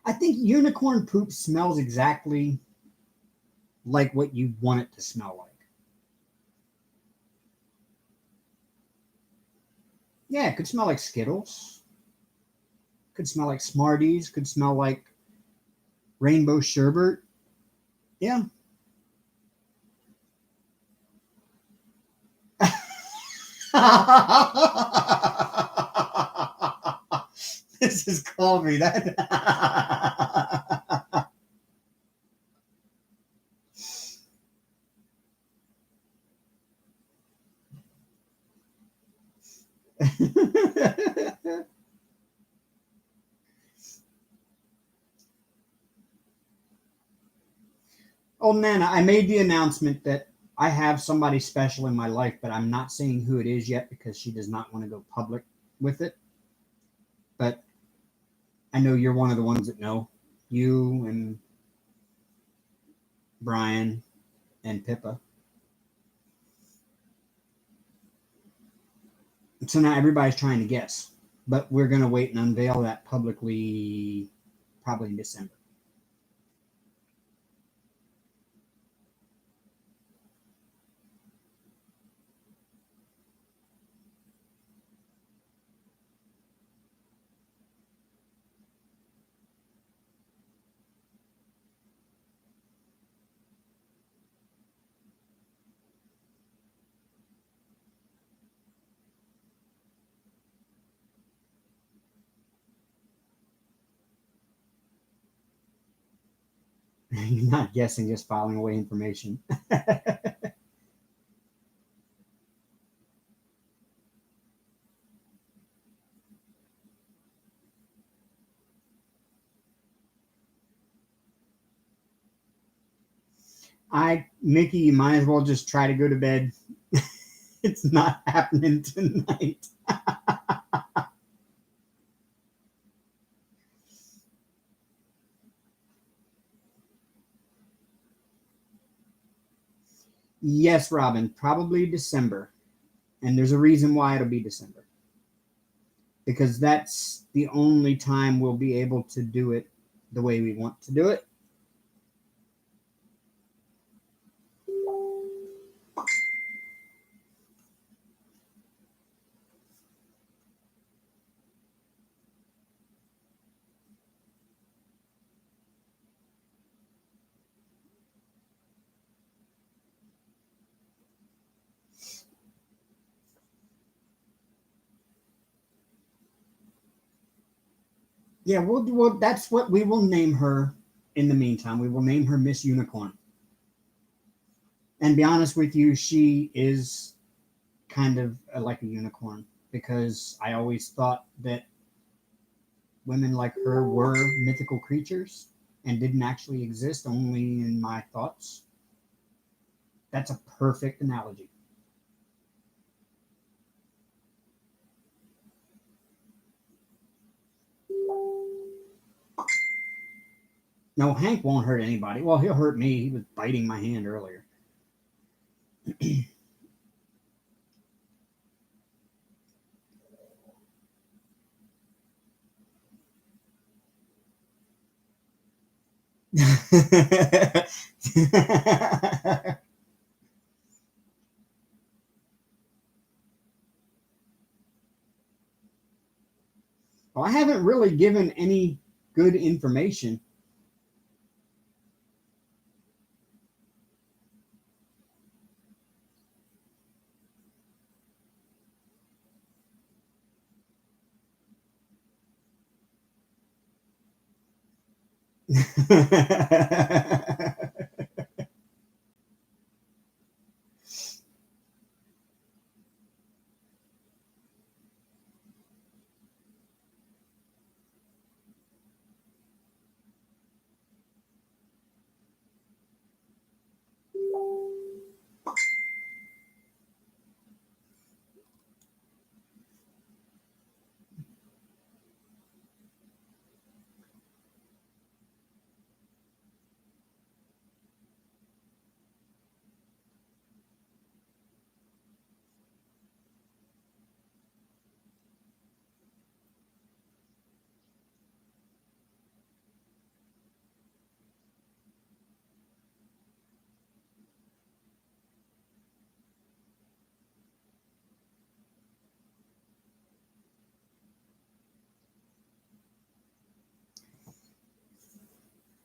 [SPEAKER 1] I think unicorn poop smells exactly like what you want it to smell like. Yeah, it could smell like Skittles. Could smell like Smarties. Could smell like rainbow sherbet. Yeah. This is called me that. Oh, Nana, I made the announcement that I have somebody special in my life, but I'm not saying who it is yet because she does not want to go public with it. But I know you're one of the ones that know. You and Brian and Pippa. So now everybody's trying to guess, but we're going to wait and unveil that publicly probably in December. You're not guessing, just filing away information. Nikki, you might as well just try to go to bed. It's not happening tonight. Yes, Robin, probably December. And there's a reason why it'll be December. Because that's the only time we'll be able to do it the way we want to do it. Yeah, we'll that's what we will name her in the meantime. We will name her Miss Unicorn. And be honest with you, she is kind of like a unicorn because I always thought that women like her were mythical creatures and didn't actually exist, only in my thoughts. That's a perfect analogy. No, Hank won't hurt anybody. Well, he'll hurt me. He was biting my hand earlier. Well, I haven't really given any good information.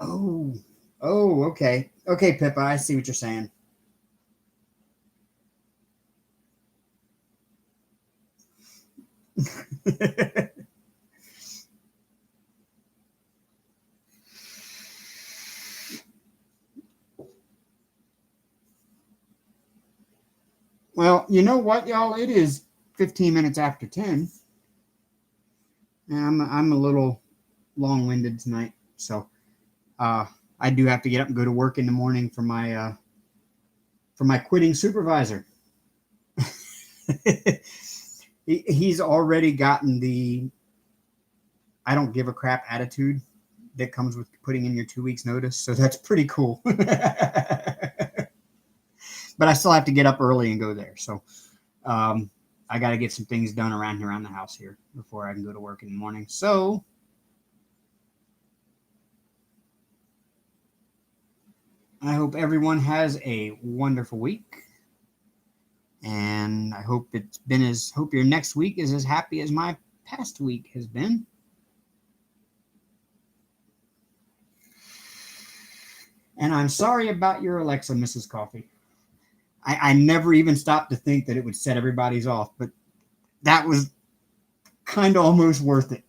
[SPEAKER 1] Oh, oh, okay. Okay, Pippa, I see what you're saying. Well, you know what, y'all? It is 15 minutes after 10, and I'm a little long-winded tonight, so uh, I do have to get up and go to work in the morning for my for my quitting supervisor. He's already gotten the I don't give a crap attitude that comes with putting in your 2 weeks notice. So that's pretty cool. But I still have to get up early and go there. So I got to get some things done around the house here before I can go to work in the morning. So I hope everyone has a wonderful week. And I hope hope your next week is as happy as my past week has been. And I'm sorry about your Alexa, Mrs. Coffee. I never even stopped to think that it would set everybody's off, but that was kind of almost worth it.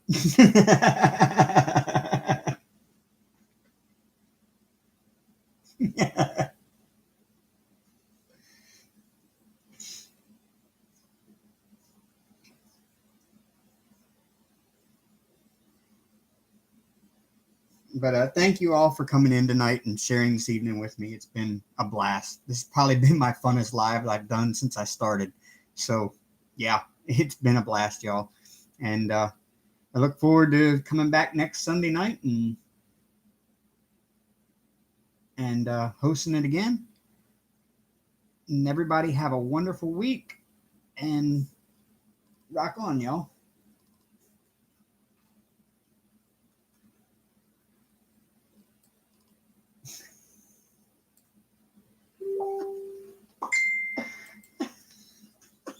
[SPEAKER 1] But thank you all for coming in tonight and sharing this evening with me. It's been a blast. This has probably been my funnest live I've done since I started. So, yeah, it's been a blast, y'all. And I look forward to coming back next Sunday night and hosting it again. And everybody have a wonderful week. And rock on, y'all.